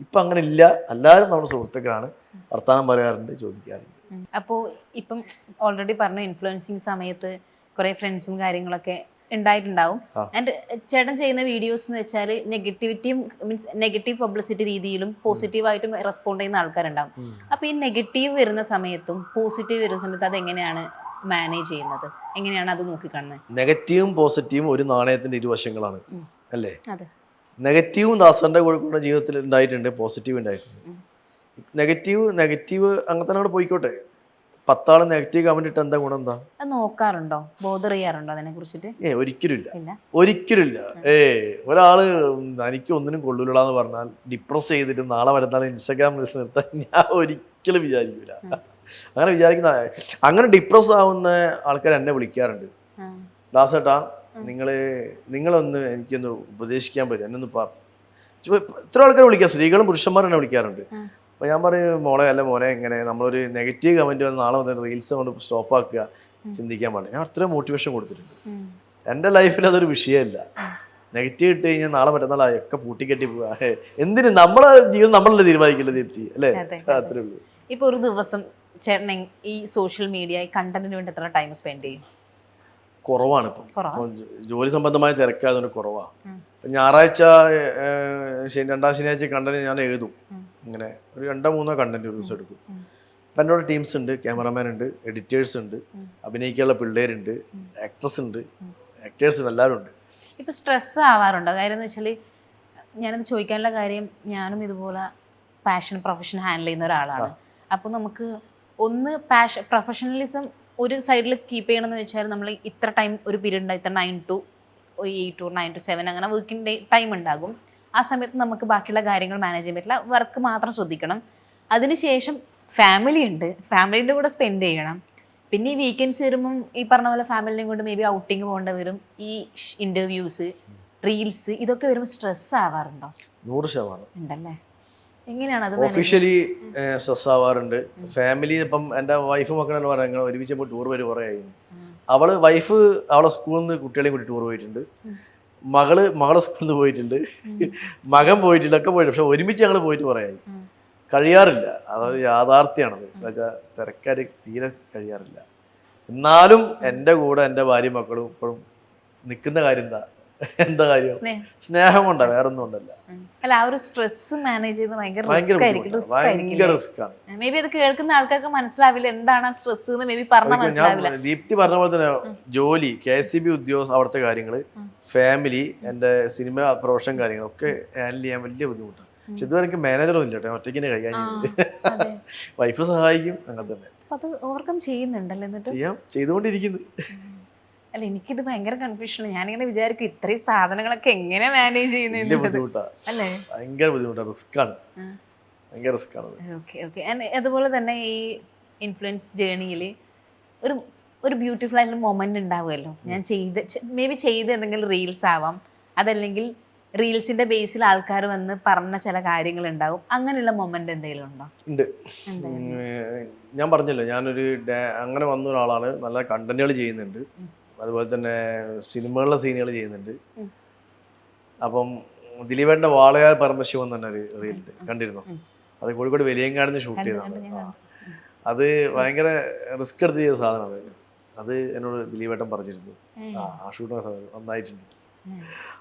ഇപ്പൊ അങ്ങനെ ഇല്ല. എല്ലാവരും നമ്മുടെ സുഹൃത്തുക്കളാണ്. വർത്താനം പറയാറുണ്ട്, ചോദിക്കാറുണ്ട്. അപ്പോൾ ഇപ്പം ഓൾറെഡി പറഞ്ഞു ഇൻഫ്ലുവൻസിങ് സമയത്ത് കുറെ ഫ്രണ്ട്സും കാര്യങ്ങളൊക്കെ ഉണ്ടായിട്ടുണ്ടാവും. ആൻഡ് ചേട്ടൻ ചെയ്യുന്ന വീഡിയോസ് എന്ന് വെച്ചാൽ നെഗറ്റിവിറ്റിയും മീൻസ് നെഗറ്റീവ് പബ്ലിസിറ്റി രീതിയിലും പോസിറ്റീവായിട്ടും റെസ്പോണ്ട് ചെയ്യുന്ന ആൾക്കാരുണ്ടാവും. അപ്പോൾ ഈ നെഗറ്റീവ് വരുന്ന സമയത്തും പോസിറ്റീവ് വരുന്ന സമയത്ത് അതെങ്ങനെയാണ് മാനേജ് ചെയ്യുന്നത്? എങ്ങനെയാണ് അത് നോക്കിക്കാണുന്നത്? നെഗറ്റീവും പോസിറ്റീവും ഒരു നാണയത്തിന്റെ ഇരുവശങ്ങളാണ് അല്ലേ. അതെ, നെഗറ്റീവും ദാസന്റെ കൂടെ ജീവിതത്തിൽ ഉണ്ടായിട്ടുണ്ട്, പോസിറ്റീവ് ഉണ്ടായിട്ടുണ്ട്. നെഗറ്റീവ് അങ്ങനെ തന്നെ പോയിക്കോട്ടെ. 10 ആള് നെഗറ്റീവ് കമന്റ് ഇട്ട് എന്താ ഗുണം? എന്താ നോക്കാറുണ്ടോ, ബോധർ ചെയ്യാറുണ്ടോ അതിനെ കുറിച്ചിട്ട്? ഒരിക്കലുമില്ല. ഒരാള് എനിക്ക് ഒന്നിനും കൊള്ളൂലെന്ന് പറഞ്ഞാൽ ഡിപ്രസ് ചെയ്തിട്ട് നാളെ വരുന്ന ഇൻസ്റ്റാഗ്രാം റീൽസ് നിർത്താൻ ഞാൻ ഒരിക്കലും വിചാരിക്കില്ല. അങ്ങനെ വിചാരിക്കുന്ന, അങ്ങനെ ഡിപ്രസ് ആവുന്ന ആൾക്കാർ എന്നെ വിളിക്കാറുണ്ട്. ദാസേട്ടാ നിങ്ങളൊന്ന് എനിക്കൊന്ന് ഉപദേശിക്കാൻ പറ്റും, എന്നൊന്ന് ഇത്ര ആൾക്കാർ വിളിക്കാം. സ്ത്രീകളും പുരുഷന്മാരും എന്നെ വിളിക്കാറുണ്ട്. അപ്പോൾ ഞാൻ പറയും, മോളെ അല്ല മോനെ, ഇങ്ങനെ നമ്മളൊരു നെഗറ്റീവ് കമൻറ്റ് വന്ന് നാളെ വന്ന് റീൽസ് കൊണ്ട് സ്റ്റോപ്പാക്കുക, ചിന്തിക്കാൻ പാടില്ല. ഞാൻ അത്രയും മോട്ടിവേഷൻ കൊടുത്തിട്ടുണ്ട്. എൻ്റെ ലൈഫിൽ അതൊരു വിഷയമില്ല. നെഗറ്റീവ് ഇട്ട് കഴിഞ്ഞാൽ നാളെ മറ്റന്നാൾ ഒക്കെ പൂട്ടിക്കെട്ടി പോവുക. എന്തിന് നമ്മളെ ജീവിതം നമ്മളല്ലേ തീരുമാനിക്കില്ല ദീപ്തി അല്ലേ. അത്രേ ഉള്ളൂ. ഇപ്പോൾ ഒരു ദിവസം ചേട്ടൻ ഈ സോഷ്യൽ മീഡിയ കണ്ടന്റിന് വേണ്ടി എത്ര ടൈം സ്പെൻഡ് ചെയ്യും? കുറവാണ് ഇപ്പം. ജോലി സംബന്ധമായ തിരക്കായതുകൊണ്ട് കുറവാണ്. ഞായറാഴ്ച രണ്ടാം ശനിയാഴ്ച കണ്ടന്റ് ഞാൻ എഴുതും. ഇങ്ങനെ ഒരു 2-3 കണ്ടന്റ് ഒരു ദിവസം എടുക്കും. അപ്പം എൻ്റെ കൂടെ ടീംസ് ഉണ്ട്, ക്യാമറമാൻ ഉണ്ട്, എഡിറ്റേഴ്സ് ഉണ്ട്, അഭിനയിക്കാനുള്ള പിള്ളേരുണ്ട്, ആക്ട്രസ് ഉണ്ട്, ആക്ടേഴ്സ് ഉണ്ട്, എല്ലാവരും ഉണ്ട്. ഇപ്പം സ്ട്രെസ് ആവാറുണ്ടോ? കാര്യം എന്ന് വെച്ചാൽ ഞാനത് ചോദിക്കാനുള്ള കാര്യം, ഞാനും ഇതുപോലെ പ്രൊഫഷൻ ഹാൻഡിൽ ചെയ്യുന്ന ഒരാളാണ്. അപ്പോൾ നമുക്ക് ഒന്ന് പ്രൊഫഷണലിസം ഒരു സൈഡിൽ കീപ്പ് ചെയ്യണമെന്ന് വെച്ചാൽ നമ്മൾ ഇത്ര ടൈം ഒരു പീരീഡ് ഉണ്ട്, ഇത്ര 9 to 8 or 9 to 7 അങ്ങനെ വർക്കിംഗ് ടൈം ഉണ്ടാകും. ആ സമയത്ത് നമുക്ക് ബാക്കിയുള്ള കാര്യങ്ങൾ മാനേജ് ചെയ്യാൻ പറ്റില്ല. വർക്ക് മാത്രം ശ്രദ്ധിക്കണം. അതിനുശേഷം ഫാമിലി ഉണ്ട്, ഫാമിലീൻ്റെ കൂടെ സ്പെൻഡ് ചെയ്യണം. പിന്നെ ഈ വീക്കെൻഡ്സ് വരുമ്പം ഈ പറഞ്ഞ പോലെ ഫാമിലിനെയും കൊണ്ട് മേ ബി ഔട്ടിങ് പോകേണ്ടി വരും. ഈ ഇൻ്റർവ്യൂസ്, റീൽസ്, ഇതൊക്കെ വരുമ്പോൾ സ്ട്രെസ് ആവാറുണ്ടോ? 100% ഉണ്ടല്ലേ. എങ്ങനെയാണ് അത്? Officially stress ആവാറുണ്ട്. ഫാമിലി ഇപ്പം എൻ്റെ വൈഫ് മക്കളെന്ന് പറയാൻ ഒരുമിച്ചപ്പോൾ ടൂർ വരെ കുറേ ആയിരുന്നു. വൈഫ് അവളെ സ്കൂളിൽ നിന്ന് കുട്ടികളെയും കൂടി ടൂർ പോയിട്ടുണ്ട്. മകളെ സ്കൂളിൽ നിന്ന് പോയിട്ടുണ്ട്, മകൻ പോയിട്ടുണ്ട്, ഒക്കെ പോയിട്ടുണ്ട്. പക്ഷെ ഒരുമിച്ച് ഞങ്ങൾ പോയിട്ട് പറയായി കഴിയാറില്ല. അതൊരു യാഥാർത്ഥ്യമാണത്. എന്നുവെച്ചാൽ തിരക്കാർ തീരെ കഴിയാറില്ല. എന്നാലും എൻ്റെ കൂടെ എൻ്റെ ഭാര്യ മക്കളും ഇപ്പോഴും നിൽക്കുന്ന കാര്യം എന്താ കാര്യം? സ്നേഹം കൊണ്ടാ, വേറെ ഒന്നും കൊണ്ടല്ല. അല്ല, ആ ഒരു സ്ട്രെസ് മാനേജ് ചെയ്യുന്നത് ഭയങ്കര റിസ്ക്കാണ്. മേ ബി അത് കേൾക്കുന്ന ആൾക്കാർക്ക് മനസ്സിലാവില്ല എന്താണ് സ്ട്രെസ് എന്ന്. മേ ബി പറഞ്ഞാൽ മനസ്സിലാവില്ല. ദീപ്തി പറഞ്ഞ പോലെ തന്നെ ജോലി, KSEB ഉദ്യോഗസ്ഥ, അവിടുത്തെ കാര്യങ്ങള്, ഫാമിലി, എൻ്റെ സിനിമ പ്രൊഫഷൻ കാര്യങ്ങളൊക്കെ ഹാൻഡിൽ ചെയ്യാൻ വലിയ ബുദ്ധിമുട്ടാണ്. പക്ഷെ ഇതുവരെ എനിക്ക് മാനേജറൊന്നും ഇല്ല കേട്ടോ, ഒറ്റയ്ക്ക് തന്നെ കഴിയാൻ. വൈഫ് സഹായിക്കും, അങ്ങനെ തന്നെ. അത് ഓവർകം ചെയ്യുന്നുണ്ടല്ലോ, എന്നിട്ട് ചെയ്തുകൊണ്ടിരിക്കുന്നു. അല്ല, എനിക്കിത് ഭയങ്കര കൺഫ്യൂഷനാണ്. ഞാനിങ്ങനെ വിചാരിക്കും ഇത്രയും സാധനങ്ങളൊക്കെ എങ്ങനെ മാനേജ് ചെയ്യുന്നത് അല്ലേ. ഭയങ്കര ബുദ്ധിമുട്ടാണ്, റിസ്ക്കാണ്, ഭയങ്കര റിസ്ക്കാണ്. ഓക്കെ. അതുപോലെ തന്നെ ഈ ഇൻഫ്ലുവൻസ് ജേണിയിൽ ഒരു ബ്യൂട്ടിഫുൾ ആയിട്ടുള്ള മൊമെന്റ് ഉണ്ടാവുമല്ലോ. ഞാൻ മേ ബി ചെയ്ത എന്തെങ്കിലും റീൽസ് ആവാം, അതല്ലെങ്കിൽ റീൽസിന്റെ ബേസിൽ ആൾക്കാർ വന്ന് പറഞ്ഞ ചില കാര്യങ്ങൾ ഉണ്ടാവും. അങ്ങനെയുള്ള മൊമെന്റ് എന്തെങ്കിലും ഉണ്ടോ? ഉണ്ട്. ഞാൻ പറഞ്ഞല്ലോ, ഞാനൊരു അങ്ങനെ വന്ന ഒരാളാണ്. നല്ല കണ്ടന്റുകൾ ചെയ്യുന്നുണ്ട്, അതുപോലെ തന്നെ സിനിമകളിലെ സീനുകൾ ചെയ്യുന്നുണ്ട്. അപ്പം ദിലീപേട്ടൻ്റെ വാളയാർ പരമശിവൻ തന്നെ ഒരു റീലുണ്ട്, കണ്ടിരുന്നു. അത് കോഴിക്കോട് വലിയങ്ങാടിന്ന് ഷൂട്ട് ചെയ്തതാണ്. അത് ഭയങ്കര റിസ്ക് എടുത്ത് ചെയ്ത സാധനമാണ്. അത് എന്നോട് ദിലീപേട്ടൻ പറഞ്ഞിരുന്നു. ആ ഷൂട്ടിങ് നന്നായിട്ടുണ്ട്.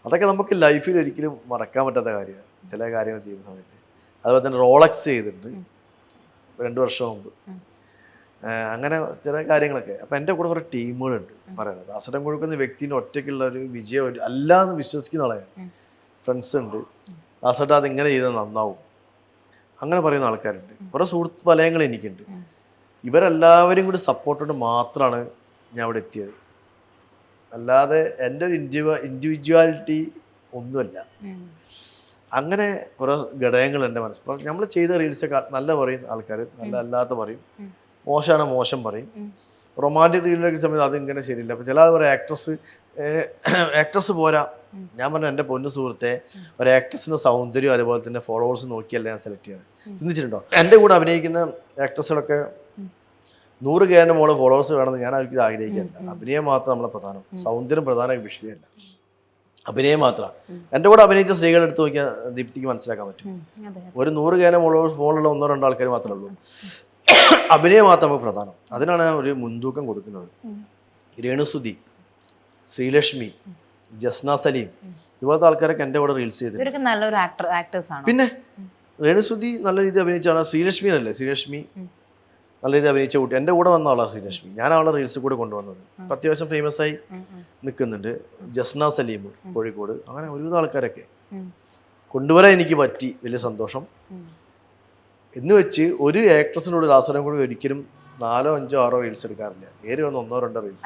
അതൊക്കെ നമുക്ക് ലൈഫിൽ ഒരിക്കലും മറക്കാൻ പറ്റാത്ത കാര്യമാണ്, ചില കാര്യങ്ങൾ ചെയ്യുന്ന സമയത്ത്. അതുപോലെ തന്നെ റോളക്സ് ചെയ്തിട്ടുണ്ട് 2 വർഷം മുമ്പ്. അങ്ങനെ ചില കാര്യങ്ങളൊക്കെ. അപ്പം എൻ്റെ കൂടെ കുറേ ടീമുകളുണ്ട് പറയുന്നത്. ദാസേട്ടൻ കൊടുക്കുന്ന വ്യക്തിൻ്റെ ഒറ്റയ്ക്കുള്ള ഒരു വിജയം അല്ലാന്ന് വിശ്വസിക്കുന്ന ആളെയാണ്. ഫ്രണ്ട്സ് ഉണ്ട്, ദാസേട്ടൻ അതിങ്ങനെ ചെയ്താൽ നന്നാവും, അങ്ങനെ പറയുന്ന ആൾക്കാരുണ്ട്. കുറേ സുഹൃത്ത് വലയങ്ങൾ എനിക്കുണ്ട്. ഇവരെല്ലാവരും കൂടി സപ്പോർട്ടോട് മാത്രമാണ് ഞാൻ അവിടെ എത്തിയത്. അല്ലാതെ എൻ്റെ ഒരു ഇൻഡിവിജ്വാലിറ്റി ഒന്നുമല്ല. അങ്ങനെ കുറേ ഘടകങ്ങൾ എൻ്റെ മനസ്സിൽ. ഇപ്പം നമ്മൾ ചെയ്ത റീൽസൊക്കെ നല്ല പറയും ആൾക്കാർ, നല്ല അല്ലാത്ത പറയും, മോശമാണ് മോശം പറയും. റൊമാൻറ്റിക് റീലിൻ്റെ സമയത്ത് അതിങ്ങനെ ശരിയില്ല. അപ്പോൾ ചില ആൾ പറയും ആക്ട്രസ് പോരാ. ഞാൻ പറഞ്ഞു എൻ്റെ പൊന്നു സുഹൃത്തെ, ഒരു ആക്ട്രസിൻ്റെ സൗന്ദര്യം അതുപോലെ തന്നെ ഫോളോവേഴ്സ് നോക്കിയല്ല ഞാൻ സെലക്ട് ചെയ്യണം. ചിന്തിച്ചിട്ടുണ്ടോ? എൻ്റെ കൂടെ അഭിനയിക്കുന്ന ആക്ട്രസുകളൊക്കെ 100K മോള് ഫോളോവേഴ്സ് വേണമെന്ന് ഞാൻ ഒരിക്കലും ആഗ്രഹിക്കാറില്ല. അഭിനയം മാത്രം നമ്മളെ പ്രധാനം, സൗന്ദര്യം പ്രധാന വിഷയമല്ല, അഭിനയം മാത്രമാണ്. എൻ്റെ കൂടെ അഭിനയിച്ച സ്ത്രീകളെ എടുത്ത് നോക്കിയാൽ ദീപ്തിക്ക് മനസ്സിലാക്കാൻ പറ്റും. ഒരു 100K ഫോണിലുള്ള 1-2 ആൾക്കാർ മാത്രമേ ഉള്ളൂ. അഭിനയം മാത്രം നമുക്ക് പ്രധാനം. അതിനാണ് ഒരു മുൻതൂക്കം കൊടുക്കുന്നത്. രേണുസുതി, ശ്രീലക്ഷ്മി, ജസ്ന സലീം ഇതുപോലത്തെ ആൾക്കാരൊക്കെ എൻ്റെ കൂടെ റീൽസ് ചെയ്ത് നല്ലൊരു ആക്ടേഴ്സാണ്. പിന്നെ രേണുസുതി നല്ല രീതിയിൽ അഭിനയിച്ചാണ്. ശ്രീലക്ഷ്മി നല്ല രീതിയിൽ അഭിനയിച്ച കുട്ടി എൻ്റെ കൂടെ വന്ന ആളാണ് ശ്രീലക്ഷ്മി. ഞാൻ അവളെ റീൽസ് കൂടെ കൊണ്ടുവന്നത്. ഇപ്പം അത്യാവശ്യം ഫേമസ് ആയി നിൽക്കുന്നുണ്ട്. ജസ്ന സലീം കോഴിക്കോട്, അങ്ങനെ ഒരുവിധ ആൾക്കാരൊക്കെ കൊണ്ടുവരാൻ എനിക്ക് പറ്റി. വലിയ സന്തോഷം. എന്ന് വെച്ച് ഒരു ആക്ട്രസിനോട് ദാസനം കൂടി ഒരിക്കലും 4, 5, 6 റീൽസ് എടുക്കാറില്ല. ഏറി വന്ന് 1, 2 റീൽസ്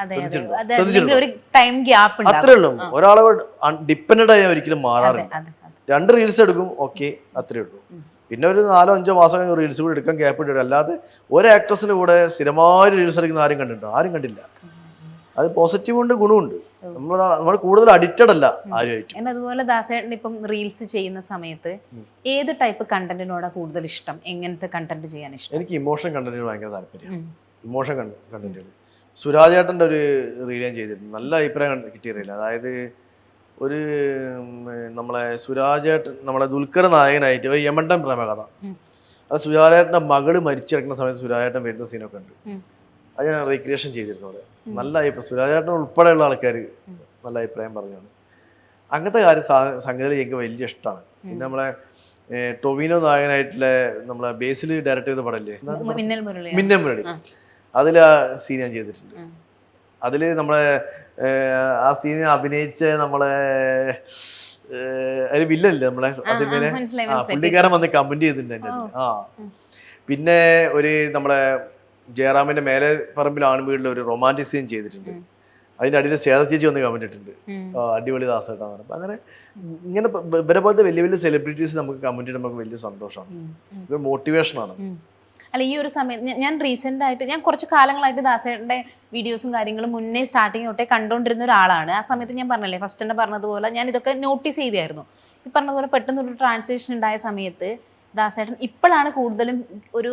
അത്രേ ഉള്ളൂ. ഒരാളെ ഡിപ്പെൻഡ് ആയി ഒരിക്കലും മാറാറില്ല. 2 റീൽസ് എടുക്കും, ഓക്കെ, അത്രേ ഉള്ളൂ. പിന്നെ ഒരു 4, 5 മാസം റീൽസ് കൂടി എടുക്കാൻ ഗ്യാപ്പ് ഇട്ടിട്ട്. അല്ലാതെ ഒരു ആക്ട്രസിന് കൂടെ സ്ഥിരമായി റീൽസ് എടുക്കുന്ന ആരും കണ്ടിട്ടുണ്ടോ? ആരും കണ്ടില്ല. അത് പോസിറ്റീവ് ഉണ്ട്, ഗുണമുണ്ട്. നമ്മൾ കൂടുതൽ അഡിക്റ്റഡ് അല്ല ആരുമായിട്ട്. അതുപോലെ ദാസേട്ടൻ ഇപ്പം റീൽസ് ചെയ്യുന്ന സമയത്ത് ഏത് ടൈപ്പ് കണ്ടന്റിനോടാണ് കൂടുതൽ ഇഷ്ടം? എങ്ങനത്തെ കണ്ടന്റ് ചെയ്യാൻ ഇഷ്ടം? എനിക്ക് ഇമോഷൻ കണ്ടന്റിന് ഭയങ്കര താല്പര്യം. ഇമോഷൻ കണ്ടന്റുകൾ. സുരാജേട്ടൻ്റെ ഒരു റീൽ ഞാൻ ചെയ്തിരുന്നു. നല്ല അഭിപ്രായം കിട്ടിയ റീൽ. അതായത് ഒരു നമ്മളെ സുരാജേട്ടൻ, നമ്മളെ ദുൽഖർ നായകനായിട്ട് ഒരു യമണ്ടൻ പ്രേമകഥ. അത് സുരാജേട്ടൻ്റെ മകള് മരിച്ചിറക്കുന്ന സമയത്ത് സുരാജേട്ടൻ വരുന്ന സീനൊക്കെ ഉണ്ട്. അത് ഞാൻ റീക്രിയേഷൻ ചെയ്തിരുന്നു അവിടെ. നല്ല അഭിപ്രായം. സുരാജേട്ടൻ ഉൾപ്പെടെയുള്ള ആൾക്കാർ നല്ല അഭിപ്രായം പറഞ്ഞാണ്. അങ്ങനത്തെ സംഗതികൾ എനിക്ക് വലിയ ഇഷ്ടമാണ്. പിന്നെ നമ്മളെ ടൊവിനോ നായകനായിട്ടുള്ള നമ്മളെ ബേസിൽ ഡയറക്റ്റ് ചെയ്ത പടല്ലേ മിന്നൽ മുരളി, അതിൽ ആ സീൻ ഞാൻ ചെയ്തിട്ടുണ്ട്. അതിൽ നമ്മളെ ആ സീൻ അഭിനയിച്ച നമ്മളെ അതിൽ വില്ലല്ലേ നമ്മളെ ആ സിനിമയിലെ പുള്ളിക്കാരൻ വന്ന് കമന്റ് ചെയ്തിട്ടുണ്ട്. പിന്നെ ഒരു നമ്മളെ ജയറാമിന്റെ മേലെ പറമ്പിൽ ആൺവീടിൽ ഒരു റൊമാൻറ്റിക് സീൻ ചെയ്തിട്ടുണ്ട്. അതിന്റെ അടിയിൽ ശ്വേത ചേച്ചി വന്ന് കമന്റ് ഇട്ടിട്ടുണ്ട്, അടിപൊളി ദാസേട്ടാന്ന് പറഞ്ഞപ്പോൾ. അങ്ങനെ ഇങ്ങനെ ഇവരെ പോലത്തെ വലിയ വലിയ സെലിബ്രിറ്റീസ് നമുക്ക് കമന്റ് ഇടുമ്പോൾ നമുക്ക് വലിയ സന്തോഷമാണ്, ഒരു മോട്ടിവേഷനാണ്. അല്ല, ഈ ഒരു സമയത്ത് ഞാൻ റീസെൻ്റ് ആയിട്ട് ഞാൻ കുറച്ച് കാലങ്ങളായിട്ട് ദാസേട്ടൻ്റെ വീഡിയോസും കാര്യങ്ങളും മുന്നേ സ്റ്റാർട്ടിങ് തൊട്ടേ കണ്ടുകൊണ്ടിരുന്ന ഒരാളാണ്. ആ സമയത്ത് ഞാൻ പറഞ്ഞല്ലേ, ഫസ്റ്റ് തന്നെ പറഞ്ഞതുപോലെ ഞാൻ ഇതൊക്കെ നോട്ടീസ് ചെയ്തായിരുന്നു. ഈ പറഞ്ഞതുപോലെ പെട്ടെന്നൊരു ട്രാൻസ്ലേഷൻ ഉണ്ടായ സമയത്ത് ദാസേട്ടൻ ഇപ്പോഴാണ് കൂടുതലും ഒരു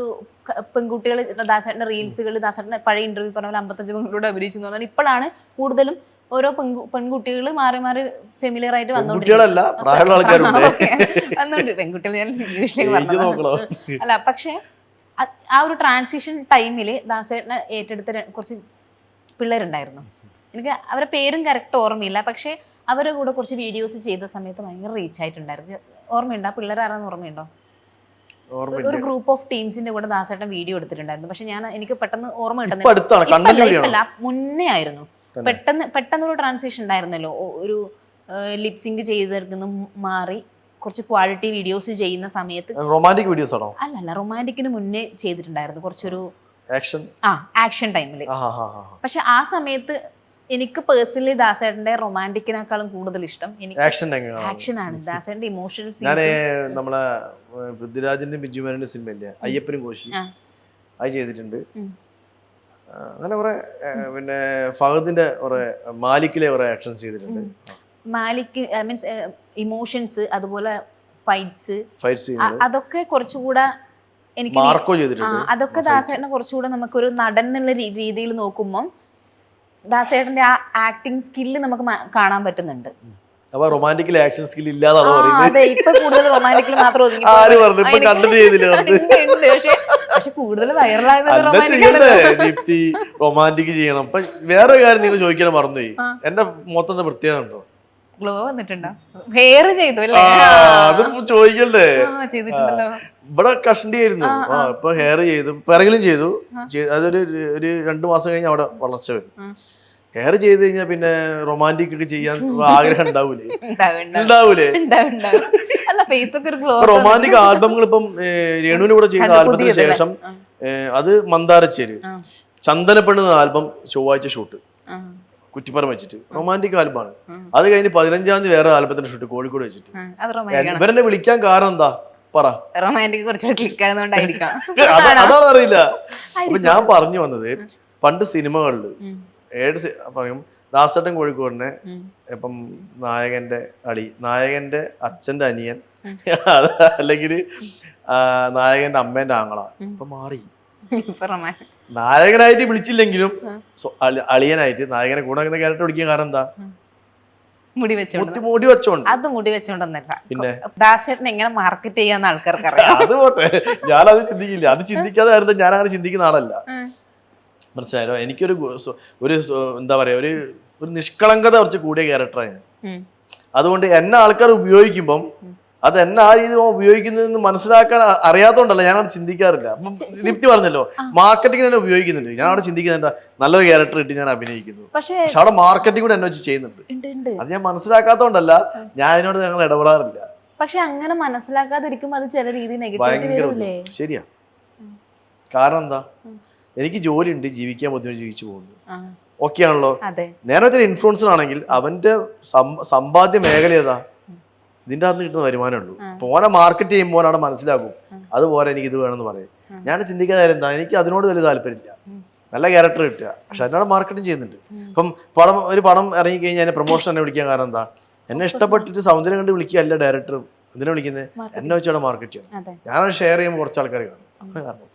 പെൺകുട്ടികൾ ദാസേട്ടൻ്റെ റീൽസുകൾ, ദാസേട്ടൻ്റെ പഴയ ഇൻ്റർവ്യൂ പറഞ്ഞ പോലെ 55 പെൺകുട്ടിയോട് അഭിനയിച്ചു എന്ന് പറഞ്ഞാൽ ഇപ്പോഴാണ് കൂടുതലും ഓരോ പെൺകുട്ടികൾ മാറി മാറി ഫെമിലിയർ ആയിട്ട് വന്നോണ്ടിരിക്കും. പെൺകുട്ടികൾ ഞാൻ ഇംഗ്ലീഷിലേക്ക് പറഞ്ഞു അല്ല. പക്ഷേ ആ ഒരു ട്രാൻസിഷൻ ടൈമിൽ ദാസേട്ടനെ ഏറ്റെടുത്ത കുറച്ച് പിള്ളേരുണ്ടായിരുന്നു. എനിക്ക് അവരുടെ പേരും കറക്റ്റ് ഓർമ്മയില്ല, പക്ഷേ അവരുടെ കൂടെ കുറച്ച് വീഡിയോസ് ചെയ്ത സമയത്ത് ഭയങ്കര റീച്ച് ആയിട്ടുണ്ടായിരുന്നു. ഓർമ്മയുണ്ടോ? ആ പിള്ളേരാണെന്ന് ഓർമ്മയുണ്ടോ? ഒരു ഗ്രൂപ്പ് ഓഫ് ടീംസിന്റെ കൂടെ ദാസേട്ടൻ വീഡിയോ എടുത്തിട്ടുണ്ടായിരുന്നു. പക്ഷെ എനിക്ക് പെട്ടെന്ന് ഓർമ്മ കിട്ടുന്നില്ല, മുന്നേ ആയിരുന്നു. പെട്ടെന്നൊരു ട്രാൻസിഷൻ ഉണ്ടായിരുന്നല്ലോ, ഒരു ലിപ്സിങ്ക് ചെയ്തെടുക്കുന്നു മാറി കുറച്ച് ക്വാളിറ്റി വീഡിയോസ് ചെയ്യുന്ന സമയത്ത്. റൊമാൻറ്റിക് വീഡിയോസ് ആണോ? അല്ലല്ല, റൊമാൻറ്റിക്കിന് മുന്നേ ചെയ്തിട്ടുണ്ടായിരുന്നു കുറച്ചൊരു ആക്ഷൻ ടൈമിൽ. പക്ഷെ ആ സമയത്ത് എനിക്ക് പേഴ്സണലി ദാസേട്ടന്റെ റൊമാൻറ്റിക്കിനേക്കാളും കൂടുതൽ ഇഷ്ടം എനിക്ക് ആക്ഷൻ ആണ്. ദാസേട്ടന്റെ ഇമോഷണൽ സീൻസ് നമ്മളെ പൃഥ്വിരാജിന്റെ ബിജുമേനോന്റെ സിനിമയില്ലേ അയ്യപ്പനും കോശി, അത് ചെയ്തിട്ടുണ്ട്. അങ്ങനെ കുറെ, പിന്നെ ഫഹദിന്റെ കുറെ, മാലിക്കിലെ കുറെ ആക്ഷൻസ് ചെയ്തിട്ടുണ്ട്. മാലിക് മീൻസ് ഇമോഷൻസ്, അതുപോലെ ഫൈറ്റ്സ് അതൊക്കെ കുറച്ചുകൂടെ എനിക്ക് അതൊക്കെ ദാസേട്ടനെ കുറച്ചുകൂടെ നമുക്കൊരു നടൻ എന്നുള്ള രീതിയിൽ നോക്കുമ്പോൾ ദാസേട്ടന്റെ ആ ആക്ടിങ് സ്കില്ല് നമുക്ക് കാണാൻ പറ്റുന്നുണ്ട്. റൊമാൻറ്റിക് ആക്ഷൻ സ്കിൽ ഇല്ലാതാണോ പറയുന്നത്? അതെ, ഇപ്പൊ കൂടുതൽ റൊമാൻറ്റിക്കിൽ മാത്രം ഒതുങ്ങി. പക്ഷെ കൂടുതൽ റൊമാൻറ്റിക് ചെയ്യണം. അപ്പൊ വേറെ കാര്യം നിങ്ങൾ ചോദിക്കാൻ മറന്നുപോയി, എന്റെ മൊത്തം പ്രത്യേകത ഉണ്ടോ? ഗ്ലോ വന്നിട്ടുണ്ടോ? ഹെയർ ചെയ്തു അല്ലേ? അത് ചോദിക്കണ്ടേ? ഇവിടെ കഷണ്ടി ആയിരുന്നു, ഇപ്പൊ ഹെയർ ചെയ്തു, പിറകിലും ചെയ്തു. അതൊരു 2 മാസം കഴിഞ്ഞ് അവിടെ വളർച്ച വരും. ഹെയർ ചെയ്ത് കഴിഞ്ഞാൽ പിന്നെ റൊമാൻറ്റിക് ഒക്കെ ചെയ്യാൻ ആഗ്രഹം ഉണ്ടാവൂലേ അല്ല ഫേസൊക്കെ ഒരു ഗ്ലോ. റൊമാൻറ്റിക് ആൽബങ്ങൾ ഇപ്പം രേണുവിന് കൂടെ ചെയ്ത ആൽബത്തിന് ശേഷം അത് മന്ദാരച്ചേര് ചന്ദനപ്പെണ്ണ് ആൽബം ചൊവ്വാഴ്ച ഷൂട്ട് കുറ്റിപ്പുറം വെച്ചിട്ട് റൊമാൻറ്റിക് ആൽബമാണ്. അത് കഴിഞ്ഞ് 15-ാം തീയതി വേറെ ആൽബത്തിന്റെ ഷൂട്ട് കോഴിക്കോട് വെച്ചിട്ട്. ഇവരെന്നെ വിളിക്കാൻ കാരണം എന്താ പറ? റൊമാൻറ്റിക് കുറച്ചുകൂടെ ക്ലിക്ക് ആകുന്നോണ്ടായിരിക്കാം. അതാണ് അറിയില്ല. അപ്പൊ ഞാൻ പറഞ്ഞു വന്നത് പണ്ട് സിനിമകളില് പറയും ദാസേട്ടൻ കോഴിക്കോടിനെ ഇപ്പം നായകന്റെ അച്ഛന്റെ അനിയൻ അല്ലെങ്കിൽ നായകന്റെ അമ്മേന്റെ ആങ്ങള ഇപ്പൊ മാറി. നായകനായിട്ട് വിളിച്ചില്ലെങ്കിലും അളിയനായിട്ട് നായകനെ കൂടെ ക്യാരക്ടർ വിളിക്കാൻ കാരണം എന്താ? മുടി വെച്ചോണ്ട്. അത് മുടി വെച്ചോണ്ടൊന്നല്ല, പിന്നെ ദാസേട്ടൻ എങ്ങനെ മാർക്കറ്റ് ചെയ്യാന്ന് ആൾക്കാർക്ക് അറിയാം. അത് പോട്ടെ, ഞാനത് ചിന്തിക്കില്ല. അത് ചിന്തിക്കാതെ ഞാൻ അങ്ങനെ ചിന്തിക്കുന്ന ആളല്ല. മനസ്സിലായല്ലോ? എനിക്കൊരു എന്താ പറയാ, ഒരു നിഷ്കളങ്കത കുറച്ച് കൂടിയ ക്യാരക്ടറാണ് ഞാൻ. അതുകൊണ്ട് എന്നെ ആൾക്കാർ ഉപയോഗിക്കുമ്പം അത് എന്നെ ആ രീതിയിൽ ഉപയോഗിക്കുന്നതെന്ന് മനസ്സിലാക്കാൻ അറിയാത്തോണ്ടല്ല ഞാൻ അവിടെ ചിന്തിക്കാറില്ല. ദീപ്തി പറഞ്ഞല്ലോ മാർക്കറ്റിംഗ് തന്നെ ഉപയോഗിക്കുന്നുണ്ട്. ഞാൻ അവിടെ ചിന്തിക്കുന്നുണ്ട് നല്ലൊരു ക്യാരക്ടർ കിട്ടി ഞാൻ അഭിനയിക്കുന്നു, പക്ഷെ അവിടെ മാർക്കറ്റിംഗ് കൂടെ എന്നെ വെച്ച് ചെയ്യുന്നുണ്ട്. അത് ഞാൻ മനസ്സിലാക്കാത്തോണ്ടല്ല ഞാൻ അതിനോട് ഞങ്ങൾ ഇടപെടാറില്ല. പക്ഷെ അങ്ങനെ മനസ്സിലാക്കാതിരിക്കുമ്പോൾ അത് ചില രീതിയിൽ നെഗറ്റീവ് വരില്ലേ? ശരിയാ. കാരണം എന്താ, എനിക്ക് ജോലി ഉണ്ട്, ജീവിക്കാൻ ബുദ്ധിമുട്ട് ജീവിച്ചു പോകുന്നു, ഓക്കെ ആണല്ലോ. നേരത്തെ ഇൻഫ്ലുവൻസർ ആണെങ്കിൽ അവന്റെ സമ്പാദ്യ മേഖല ഏതാ? ഇതിൻ്റെ അകത്ത് കിട്ടുന്ന വരുമാനമേ ഉള്ളൂ. പോനെ മാർക്കറ്റ് ചെയ്യുമ്പോൾ അവിടെ മനസ്സിലാക്കും അതുപോലെ എനിക്ക് ഇത് വേണമെന്ന് പറയും. ഞാൻ ചിന്തിക്കാതെ എന്താ, എനിക്ക് അതിനോട് വലിയ താല്പര്യമില്ല. നല്ല ക്യാരക്ടർ കിട്ടുക, പക്ഷെ അതിനോട് മാർക്കറ്റിംഗ് ചെയ്യുന്നുണ്ട്. ഇപ്പം ഒരു പടം ഇറങ്ങി കഴിഞ്ഞാൽ എന്നെ പ്രൊമോഷൻ എന്നെ വിളിക്കാൻ കാരണം എന്താ? എന്നെ ഇഷ്ടപ്പെട്ടിട്ട് സൗന്ദര്യം കണ്ട് വിളിക്കുകയല്ല ഡയറക്ടർ. എന്തിനാ വിളിക്കുന്നത്? എന്നെ വെച്ചവിടെ മാർക്കറ്റ് ചെയ്യണം. ഞാനത് ഷെയർ ചെയ്യുമ്പോൾ കുറച്ച് ആൾക്കാർ കാണും. അങ്ങനെ കാരണം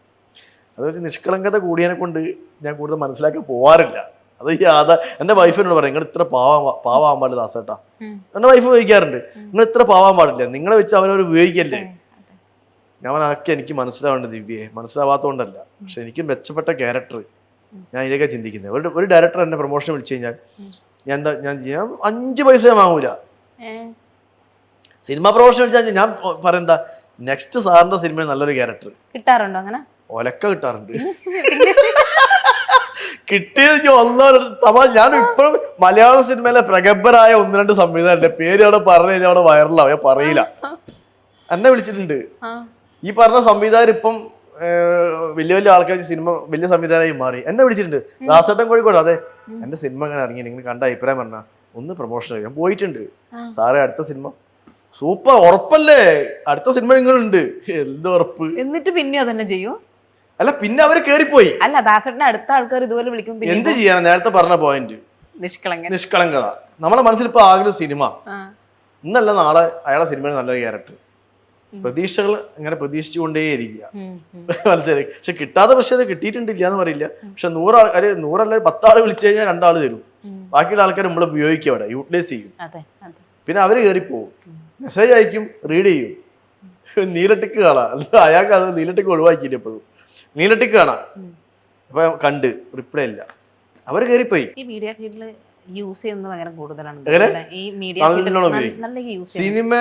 അത് വെച്ച് നിഷ്കളങ്കത കൂടിയതിനെ കൊണ്ട് ഞാൻ കൂടുതൽ മനസ്സിലാക്കി പോവാറില്ല. അത് എന്റെ വൈഫിനോട് പറയും, നിങ്ങൾ ഇത്ര പാവാൻ പാടില്ല ദാസേട്ടാ. എന്റെ വൈഫ് ഉപയോഗിക്കാറുണ്ട്, നിങ്ങൾ ഇത്ര പാവാൻ പാടില്ല, നിങ്ങളെ വെച്ച് അവരവർ ഉപയോഗിക്കല്ലേ. ഞാൻ അതൊക്കെ എനിക്ക് മനസ്സിലാവേണ്ടത് ദിവ്യയെ, മനസ്സിലാവാത്തതുകൊണ്ടല്ല. പക്ഷെ എനിക്ക് മെച്ചപ്പെട്ട ക്യാരക്ടർ ഞാൻ ഇതിലേക്കാ ചിന്തിക്കുന്നത്. ഒരു ഡയറക്ടർ എന്നെ പ്രൊമോഷൻ വിളിച്ചു കഴിഞ്ഞാൽ ഞാൻ 5 പൈസ ഞാൻ വാങ്ങൂല. സിനിമ പ്രൊമോഷൻ വിളിച്ചാൽ ഞാൻ പറയുന്ന നെക്സ്റ്റ് സാറിന്റെ സിനിമയിൽ നല്ലൊരു ക്യാരക്ടർ കിട്ടാറുണ്ടോ? അങ്ങനെ ഒലക്ക കിട്ടാറുണ്ട്. കിട്ടിയത് ഞാൻ ഇപ്പോഴും മലയാള സിനിമയിലെ പ്രഗത്ഭരായ 1-2 സംവിധാനല്ലേ പേര് അവിടെ പറഞ്ഞു കഴിഞ്ഞാൽ അവിടെ വൈറലാവും. ഞാൻ പറയില്ല, എന്നെ വിളിച്ചിട്ടുണ്ട്. ഈ പറഞ്ഞ സംവിധാനം ഇപ്പം വലിയ വലിയ ആൾക്കാർ സിനിമ വലിയ സംവിധാനമായി മാറി. എന്നെ വിളിച്ചിട്ടുണ്ട്. ദാസേട്ടൻ കോഴിക്കോട്, അതെ എന്റെ സിനിമ അങ്ങനെ ഇറങ്ങി, നിങ്ങൾ കണ്ട അഭിപ്രായം പറഞ്ഞാൽ ഒന്ന് പ്രൊമോഷൻ ചെയ്യാൻ പോയിട്ടുണ്ട് സാറേ. അടുത്ത സിനിമ സൂപ്പർ, ഉറപ്പല്ലേ? അടുത്ത സിനിമ നിങ്ങളുണ്ട്. എന്ത് ഉറപ്പ്? എന്നിട്ട് പിന്നെ അതന്നെ ചെയ്യൂ? അല്ല, പിന്നെ അവര് കേറിപ്പോയി. അല്ല, ദാസേട്ടനെ അടുത്ത ആൾക്കാർ ഇതുപോലെ വിളിക്കും. എന്ത് ചെയ്യാനാ? നേരത്തെ പറഞ്ഞ പോയിന്റ് നിഷ്കളങ്കത. നമ്മളെ മനസ്സിൽ ഇപ്പൊ ആഗ്രഹം സിനിമ, ഇന്നല്ല നാളെ അയാളെ സിനിമയിൽ നല്ലൊരു ക്യാരക്ടർ. പ്രതീക്ഷകൾ ഇങ്ങനെ പ്രതീക്ഷിച്ചുകൊണ്ടേയിരിക്കുക, മനസ്സിലായി. പക്ഷെ കിട്ടാത്ത പക്ഷേ അത് കിട്ടിയിട്ടുണ്ടില്ല എന്ന് പറയില്ല. പക്ഷെ 100 10 ആള് വിളിച്ചു കഴിഞ്ഞാൽ 2 ആള് തരും. ബാക്കിയുള്ള ആൾക്കാർ നമ്മൾ ഉപയോഗിക്കും, അവിടെ യൂട്ടിലൈസ് ചെയ്യും. പിന്നെ അവര് കയറിപ്പോവും, മെസ്സേജ് അയക്കും, റീഡ് ചെയ്യും. നീലട്ടിക്ക് കാണാം, അയാൾക്ക് അത് നീലട്ടിക്ക് ഒഴിവാക്കിയിട്ട് എപ്പോഴും നീലട്ടിക്ക് കാണാം. അപ്പൊ കണ്ട് റിപ്ലൈ ഇല്ല, അവര് കയറിപ്പോയി. ഈ മീഡിയ ഫീൽഡിൽ യൂസ് ചെയ്യുന്നത് ഭയങ്കര കൂടുതലാണ്. സിനിമ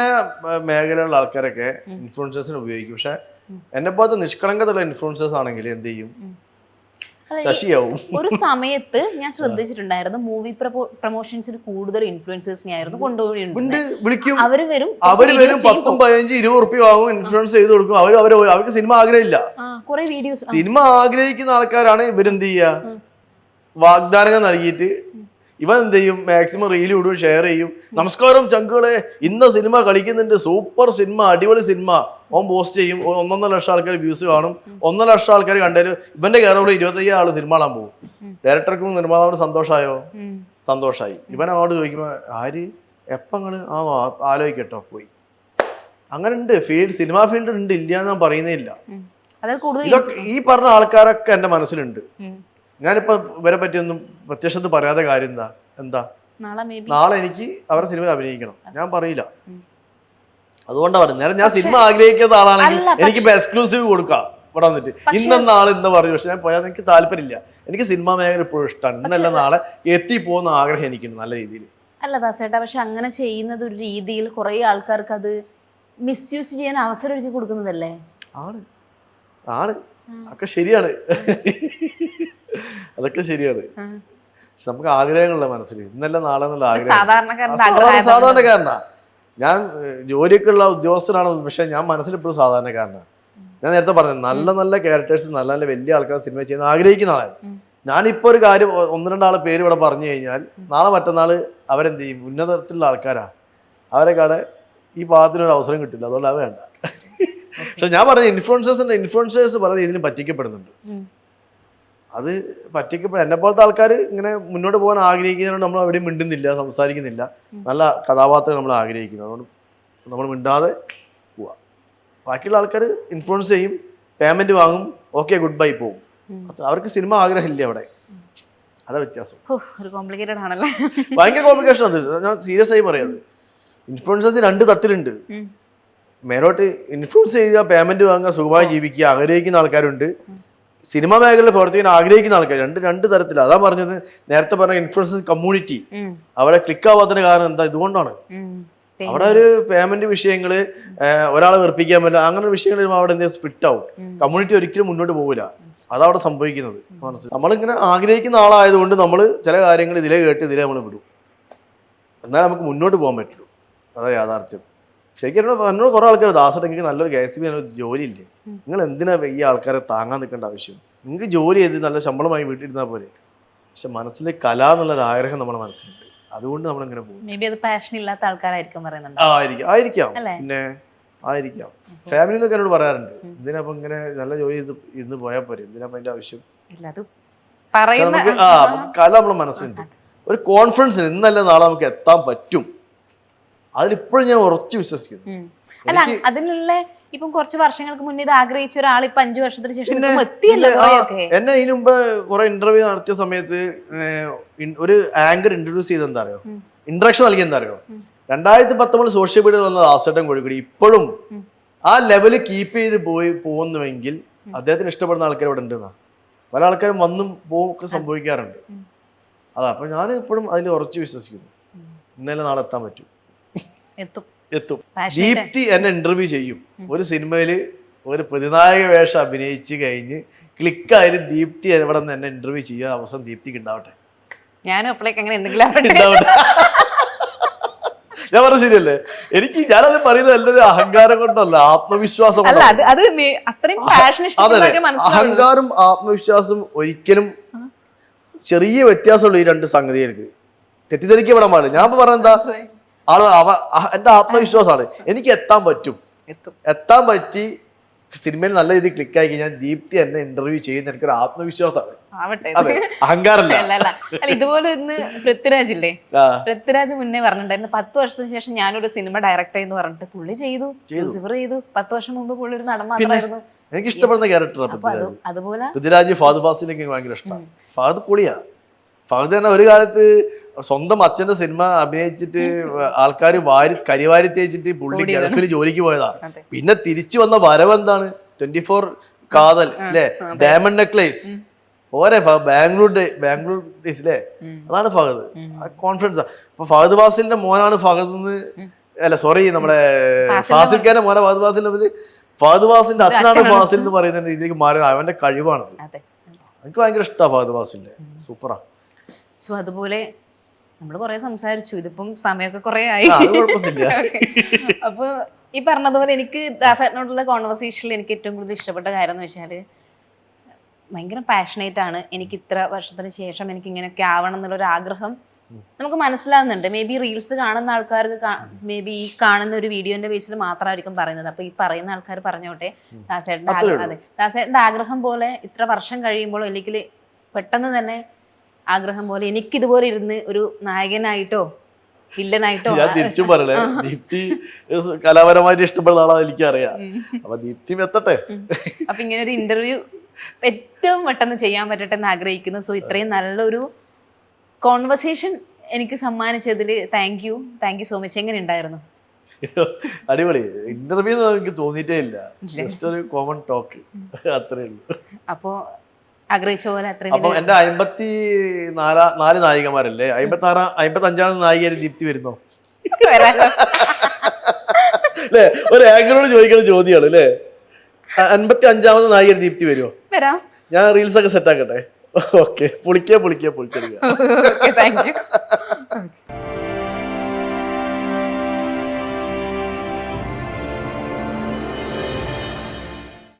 മേഖലയിലുള്ള ആൾക്കാരൊക്കെ ഇൻഫ്ലുവൻസേഴ്സിന് ഉപയോഗിക്കും. പക്ഷെ എന്നെ പോലത്തെ നിഷ്കളങ്കതുള്ള ഇൻഫ്ലുവൻസേഴ്സ് ആണെങ്കിൽ എന്ത് ചെയ്യും? ശശിയാവും. ഒരു സമയത്ത് ഞാൻ ശ്രദ്ധിച്ചിട്ടുണ്ടായിരുന്നു, മൂവി പ്രൊമോഷൻസിന് കൂടുതൽ ഇൻഫ്ലുവൻസേഴ്സിനെ ആയിരുന്നു കൊണ്ടുപോയി. അവര് വരും 10, 15, 20 ഉറുപ്പിക വാങ്ങും, ഇൻഫ്ലുവൻസ് ചെയ്ത് കൊടുക്കും. അവർക്ക് സിനിമ ആഗ്രഹമില്ല. കുറെ വീഡിയോസ് സിനിമ ആഗ്രഹിക്കുന്ന ആൾക്കാരാണ് ഇവരെന്ത് ചെയ്യുക? വാഗ്ദാനങ്ങൾ നൽകിയിട്ട് ഇവൻ എന്ത് ചെയ്യും? മാക്സിമം റീൽ ഇടും, ഷെയർ ചെയ്യും. നമസ്കാരം ചങ്കുകളെ, ഇന്ന സിനിമ കളിക്കുന്നുണ്ട്, സൂപ്പർ സിനിമ, അടിപൊളി സിനിമ. ഓൻ പോസ്റ്റ് ചെയ്യും. 1.5 ലക്ഷം ആൾക്കാർ വ്യൂസ് കാണും. 1 ലക്ഷം ആൾക്കാർ കണ്ടാലും ഇവന്റെ കയറോട് 25 ആള് സിനിമ കാണാൻ പോകും. ഡയറക്ടർക്കും നിർമ്മാതാവിനും സന്തോഷമായോ? സന്തോഷമായി. ഇവൻ അങ്ങോട്ട് ചോദിക്കുമ്പോ ആര് എപ്പങ്ങള് ആലോചിക്കട്ടോ പോയി. അങ്ങനെ ഉണ്ട് ഫീൽഡ്, സിനിമാ ഫീൽഡ് ഉണ്ട്, ഇല്ല എന്ന് ഞാൻ പറയുന്നേ ഇല്ല. ഇതൊക്കെ ഈ പറഞ്ഞ ആൾക്കാരൊക്കെ എന്റെ മനസ്സിലുണ്ട്. ഞാനിപ്പോ ഇവരെ പറ്റിയൊന്നും പ്രത്യക്ഷത്ത് പറയാതെ കാര്യം എന്താ നാളെ എനിക്ക് അവരുടെ സിനിമയിൽ അഭിനയിക്കണം, ഞാൻ പറയില്ല. അതുകൊണ്ടാ പറയുന്നത്. നേരം ഞാൻ സിനിമ ആഗ്രഹിക്കുന്ന ആളാണെങ്കിൽ എനിക്ക് എക്സ്ക്ലൂസീവ് കൊടുക്കാം ഇവിടെ വന്നിട്ട്. ഇന്നാള് ഇന്ന് പറഞ്ഞു, പക്ഷെ ഞാൻ പോയാൽ എനിക്ക് താല്പര്യമില്ല. എനിക്ക് സിനിമാ മേഖല ഇപ്പോഴും ഇഷ്ടമാണ്. ഇന്നല്ല നാളെ എത്തിപ്പോകുന്ന ആഗ്രഹം എനിക്കുണ്ട് നല്ല രീതിയിൽ. അല്ല ദാസേട്ടാ, പക്ഷെ അങ്ങനെ ചെയ്യുന്നത് ഒരു രീതിയിൽ കുറെ ആൾക്കാർക്ക് അത് മിസ്യൂസ് ചെയ്യാൻ അവസരം ഒരുക്കി കൊടുക്കുന്നതല്ലേ? ആണ് ആണ്, ഒക്കെ ശരിയാണ്, അതൊക്കെ ശരിയാണ്. പക്ഷെ നമുക്ക് ആഗ്രഹങ്ങളുള്ള മനസ്സിൽ ഇന്നല്ല നാളെ എന്നുള്ള ആഗ്രഹം സാധാരണക്കാരന്റെ സാധാരണക്കാരനാ ഞാൻ. ജോലിയൊക്കെ ഉള്ള ഉദ്യോഗസ്ഥനാണ്, പക്ഷെ ഞാൻ മനസ്സിലിപ്പോഴും സാധാരണക്കാരനാണ്. ഞാൻ നേരത്തെ പറഞ്ഞു നല്ല നല്ല ക്യാരക്ടേഴ്സ് നല്ല നല്ല വലിയ ആൾക്കാർ സിനിമ ചെയ്യുന്ന ആഗ്രഹിക്കുന്ന ആളാണ്. ഞാനിപ്പോ ഒരു കാര്യം 1-2 പേര് ഇവിടെ പറഞ്ഞു കഴിഞ്ഞാൽ നാളെ മറ്റന്നാൾ അവരെന്ത് ചെയ്യും, ഉന്നതത്തിലുള്ള ആൾക്കാരാ, അവരെക്കാടെ ഈ പാകത്തിനൊരു അവസരം കിട്ടില്ല, അതുകൊണ്ട് അത് വേണ്ട. പക്ഷെ ഞാൻ പറഞ്ഞ ഇൻഫ്ലുവൻസേഴ്സ് പറഞ്ഞ് ഇതിന് പറ്റിക്കപ്പെടുന്നുണ്ട്. അത് എന്നെ പോലത്തെ ആൾക്കാർ ഇങ്ങനെ മുന്നോട്ട് പോകാൻ ആഗ്രഹിക്കുന്നതുകൊണ്ട് നമ്മൾ എവിടെയും മിണ്ടുന്നില്ല, സംസാരിക്കുന്നില്ല. നല്ല കഥാപാത്രങ്ങൾ നമ്മൾ ആഗ്രഹിക്കുന്നു, അതുകൊണ്ട് നമ്മൾ മിണ്ടാതെ പോവാ. ബാക്കിയുള്ള ആൾക്കാർ ഇൻഫ്ലുവൻസ് ചെയ്യും, പേയ്മെന്റ് വാങ്ങും, ഓക്കെ ഗുഡ് ബൈ പോവും. അവർക്ക് സിനിമ ആഗ്രഹമില്ല അവിടെ, അതാ വ്യത്യാസം. ഭയങ്കര കോംപ്ലിക്കേഷൻ അത്. ഞാൻ സീരിയസ് ആയി പറയാം. ഇൻഫ്ലുവൻസേഴ്സ് 2 തട്ടിലുണ്ട്. മേലോട്ട് ഇൻഫ്ലുവൻസ് ചെയ്യുക, പേയ്മെന്റ് വാങ്ങുക, സുഖമായി ജീവിക്കുക ആഗ്രഹിക്കുന്ന ആൾക്കാരുണ്ട്. സിനിമ മേഖലയിൽ പ്രവർത്തിക്കാൻ ആഗ്രഹിക്കുന്ന ആൾക്കാർ രണ്ട് തരത്തിലാണ്. അതാ പറഞ്ഞത്, നേരത്തെ പറഞ്ഞ ഇൻഫ്ലുവൻസേഴ്സ് കമ്മ്യൂണിറ്റി അവിടെ ക്ലിക്ക് ആവാത്തതിന് കാരണം എന്താ, ഇതുകൊണ്ടാണ്. അവിടെ ഒരു പേയ്മെന്റ് വിഷയങ്ങള്, ഒരാളെ വെറുപ്പിക്കാൻ പറ്റില്ല, അങ്ങനെ വിഷയങ്ങൾ അവിടെ എന്തെങ്കിലും സ്പ്ലിറ്റ് ആവും. കമ്മ്യൂണിറ്റി ഒരിക്കലും മുന്നോട്ട് പോകില്ല. അതവിടെ സംഭവിക്കുന്നത്. നമ്മളിങ്ങനെ ആഗ്രഹിക്കുന്ന ആളായതുകൊണ്ട് നമ്മൾ ചില കാര്യങ്ങൾ ഇതിലെ കേട്ട് ഇതിലെ നമ്മൾ വിടും, എന്നാലും നമുക്ക് മുന്നോട്ട് പോകാൻ പറ്റുള്ളൂ. അതാ യാഥാർത്ഥ്യം. ശരിക്കും എന്നോട് കുറെ ആൾക്കാർ, ദാസേട്ടൻ എനിക്ക് നല്ലൊരു KSB ജോലി ഇല്ലേ, നിങ്ങൾ എന്തിനാ ഈ ആൾക്കാരെ താങ്ങാൻ നിൽക്കേണ്ട ആവശ്യം, നിങ്ങൾക്ക് ജോലി ചെയ്ത് നല്ല ശമ്പളമായി വീട്ടിലിരുന്നാൽ പോലെ. പക്ഷെ മനസ്സിൽ കല എന്നുള്ളൊരു ആഗ്രഹം നമ്മുടെ മനസ്സിലുണ്ട്, അതുകൊണ്ട് നമ്മളിങ്ങനെ പോകും. ആയിരിക്കാം പിന്നെ ആയിരിക്കാം. ഫാമിലി എന്നൊക്കെ എന്നോട് പറയാറുണ്ട്, എന്തിനാ ഇങ്ങനെ നല്ല ജോലി ചെയ്ത് ഇന്ന് പോയാൽ പോരെ, എന്തിനാ അതിന്റെ ആവശ്യം. നമുക്ക് കല നമ്മുടെ മനസ്സിലുണ്ട്, ഒരു കോൺഫിഡൻസ്, ഇന്നല്ല നാളെ നമുക്ക് എത്താൻ പറ്റും. അതിലിപ്പോഴും ഞാൻ ഉറച്ചു വിശ്വസിക്കുന്നു. അല്ല, അതിനുള്ള ഇപ്പം കുറച്ച് വർഷങ്ങൾക്ക് മുന്നേ ഇത് ആഗ്രഹിച്ച ഒരാൾ ഇപ്പൊ 5 വർഷത്തിന് ശേഷം എന്നെ ഇതിനു മുമ്പ് കുറെ ഇന്റർവ്യൂ നടത്തിയ സമയത്ത് ഒരു ആങ്കർ ഇൻട്രൊഡ്യൂസ് ചെയ്ത് എന്താ അറിയോ, ഇൻട്രഡക്ഷൻ നൽകി എന്താ അറിയോ, 2019 സോഷ്യൽ മീഡിയയിൽ വന്ന ദാസേട്ടൻ കോഴിക്കോട് ഇപ്പോഴും ആ ലെവല് കീപ്പ് ചെയ്ത് പോകുന്നുവെങ്കിൽ അദ്ദേഹത്തിന് ഇഷ്ടപ്പെടുന്ന ആൾക്കാർ ഇവിടെ ഉണ്ടെന്നാ. പല ആൾക്കാരും വന്നും പോക്കെ സംഭവിക്കാറുണ്ട്. അതാ, അപ്പൊ ഞാൻ ഇപ്പോഴും അതിൽ ഉറച്ചു വിശ്വസിക്കുന്നു, ഇന്നലെ നാളെ എത്താൻ പറ്റും, എത്തും. ദീപ്തി എന്നെ ഇന്റർവ്യൂ ചെയ്യും. ഒരു സിനിമയിൽ ഒരു പ്രതിനായക വേഷം അഭിനയിച്ച് കഴിഞ്ഞ് ക്ലിക്കായാലും ദീപ്തി എവിടെ നിന്ന് എന്നെ ഇന്റർവ്യൂ ചെയ്യാൻ അവസരം ദീപ്തിക്ക് ഉണ്ടാവട്ടെ. ഞാനും അപ്പോഴേക്ക് അങ്ങനെ എന്തെങ്കിലും ഞാൻ പറഞ്ഞ ശരിയല്ലേ? ഞാനത് പറയുന്നത് എല്ലാവരും അഹങ്കാരം കൊണ്ടല്ല, ആത്മവിശ്വാസം. അഹങ്കാരം ആത്മവിശ്വാസം ഒരിക്കലും ചെറിയ വ്യത്യാസമുള്ളൂ ഈ 2 സംഗതികൾക്ക്. തെറ്റിദ്ധരിക്കപ്പെടാൻ പാടില്ല. ഞാൻ പറഞ്ഞെന്താ, എന്റെ ആത്മവിശ്വാസമാണ്, എനിക്ക് എത്താൻ പറ്റും, എത്താൻ പറ്റി സിനിമയിൽ നല്ല രീതിയിൽ ക്ലിക്ക് ആയി കഴിഞ്ഞാൽ ദീപ്തി എന്നെ ഇന്റർവ്യൂ ചെയ്യുന്ന എനിക്കൊരു ആത്മവിശ്വാസമാണ്, അഹങ്കാരമല്ല. ഇതുപോലെ ഇന്ന് പൃഥ്വിരാജ് ഇല്ലേ, പൃഥ്വിരാജ് മുന്നേ പറഞ്ഞിട്ടുണ്ടായിരുന്നു 10 വർഷത്തിന് ശേഷം ഞാനൊരു സിനിമ ഡയറക്ടർ എന്ന് പറഞ്ഞിട്ട് പുള്ളി ചെയ്തു, ലൂസിഫർ ചെയ്തു. 10 വർഷം മുമ്പ് പുള്ളി ഒരു നടൻ മാത്രമായിരുന്നു. എനിക്ക് ഇഷ്ടപ്പെടുന്ന ക്യാരക്ടറാണ് അതുപോലെ പൃഥ്വിരാജ്. ഫഹദ് ഫാസിലിനൊക്കെ ഭയങ്കര ഇഷ്ടമാണ്. ഫഹദ് പൊളിയാ. ഫഹദ് തന്നെ ഒരു കാലത്ത് സ്വന്തം അച്ഛന്റെ സിനിമ അഭിനയിച്ചിട്ട് ആൾക്കാർ കരിവാരി തേച്ചിട്ട് പുള്ളി ഗൾഫിൽ ജോലിക്ക് പോയതാ. പിന്നെ തിരിച്ചു വന്ന വരവെന്താണ്, 24 കാതൽ അല്ലെ, ഡയമണ്ട് നെക്ലേസ്, ഓരേ ബാംഗ്ലൂർ ഡേയ്സ് അല്ലേ, അതാണ് ഫഹദ്. ആ കോൺഫിഡൻസ്. അപ്പൊ ഫഹദ് ഫാസിലിന്റെ മോനാണ് ഫഹദ് അല്ല സോറി നമ്മുടെ ഫാസിൽ ഖാന്റെ മോനെ ഫഹദ് ഫാസിലിന്റെ, ഫഹദ് ഫാസിലിന്റെ അച്ഛനാണ് ഫാസിൽ എന്ന് പറയുന്ന രീതിക്ക് മാറി. അവന്റെ കഴിവാണ്. എനിക്ക് ഭയങ്കര ഇഷ്ടമാണ് ഫഹദ് ഫാസിലിന്റെ, സൂപ്പറാ. സോ അതുപോലെ നമ്മൾ കുറെ സംസാരിച്ചു, ഇതിപ്പം സമയമൊക്കെ കുറെ ആയി. അപ്പൊ ഈ പറഞ്ഞതുപോലെ എനിക്ക് ദാസേട്ടനോടുള്ള കോൺവെർസേഷനിൽ എനിക്ക് ഏറ്റവും കൂടുതൽ ഇഷ്ടപ്പെട്ട കാര്യം എന്ന് വെച്ചാൽ ഭയങ്കര പാഷനേറ്റ് ആണ്. എനിക്ക് ഇത്ര വർഷത്തിന് ശേഷം എനിക്ക് ഇങ്ങനെയൊക്കെ ആവണം എന്നുള്ളൊരു ആഗ്രഹം നമുക്ക് മനസ്സിലാകുന്നുണ്ട്. മേ ബി റീൽസ് കാണുന്ന ആൾക്കാർക്ക് മേ ബി ഈ കാണുന്ന ഒരു വീഡിയോന്റെ ബേസിൽ മാത്രമായിരിക്കും പറയുന്നത്. അപ്പൊ ഈ പറയുന്ന ആൾക്കാർ പറഞ്ഞോട്ടെ, ദാസേട്ടന്റെ ആഗ്രഹം, അതെ ദാസേട്ടന്റെ ആഗ്രഹം പോലെ ഇത്ര വർഷം കഴിയുമ്പോഴോ അല്ലെങ്കിൽ പെട്ടെന്ന് തന്നെ ആഗ്രഹം പോലെ എനിക്കിതുപോലെ ഇരുന്ന് ഒരു നായകനായിട്ടോ വില്ലനായിട്ടോ. ഞാൻ തിരിച്ചും പറയണേ, ദീപ്തി കലാപരമായിട്ട് ഇഷ്ടപ്പെടുന്ന ആളാ എനിക്കറിയാം. അപ്പൊ ദീപ്തി എത്തട്ടെ. അപ്പൊ ഇങ്ങനെ ഒരു ഇന്റർവ്യൂ ഏറ്റവും പെട്ടെന്ന് ചെയ്യാൻ പറ്റട്ടെ എന്ന് ആഗ്രഹിക്കുന്നു. സോ ഇത്രയും നല്ലൊരു കോൺവെർസേഷൻ എനിക്ക് സമ്മാനിച്ചതിൽ താങ്ക് യു സോ മച്ച്. എങ്ങനെ ഉണ്ടായിരുന്നു? അടിപൊളി ഇന്റർവ്യൂ എനിക്ക് തോന്നിയിട്ടേ ഇല്ല, ജസ്റ്റ് ഒരു കോമൺ ടോക്ക്, അത്രേ ഉള്ളൂ. അപ്പോ ആഗ്രഹിച്ച പോലെ അപ്പൊ എന്റെ 54 നായികമാരല്ലേ, 55ാമത് നായിക ദീപ്തി വരുന്നോ അല്ലേ? ഒരു ആങ്കറോട് ചോദിക്കുന്ന ചോദ്യമാണ് അല്ലേ, 55ാമത് നായിക ദീപ്തി വരുമോ? വരാം. ഞാൻ റീൽസ് ഒക്കെ സെറ്റ് ആക്കട്ടെ. ഓക്കെ പൊളിച്ചെടുക്കുക. Thank U.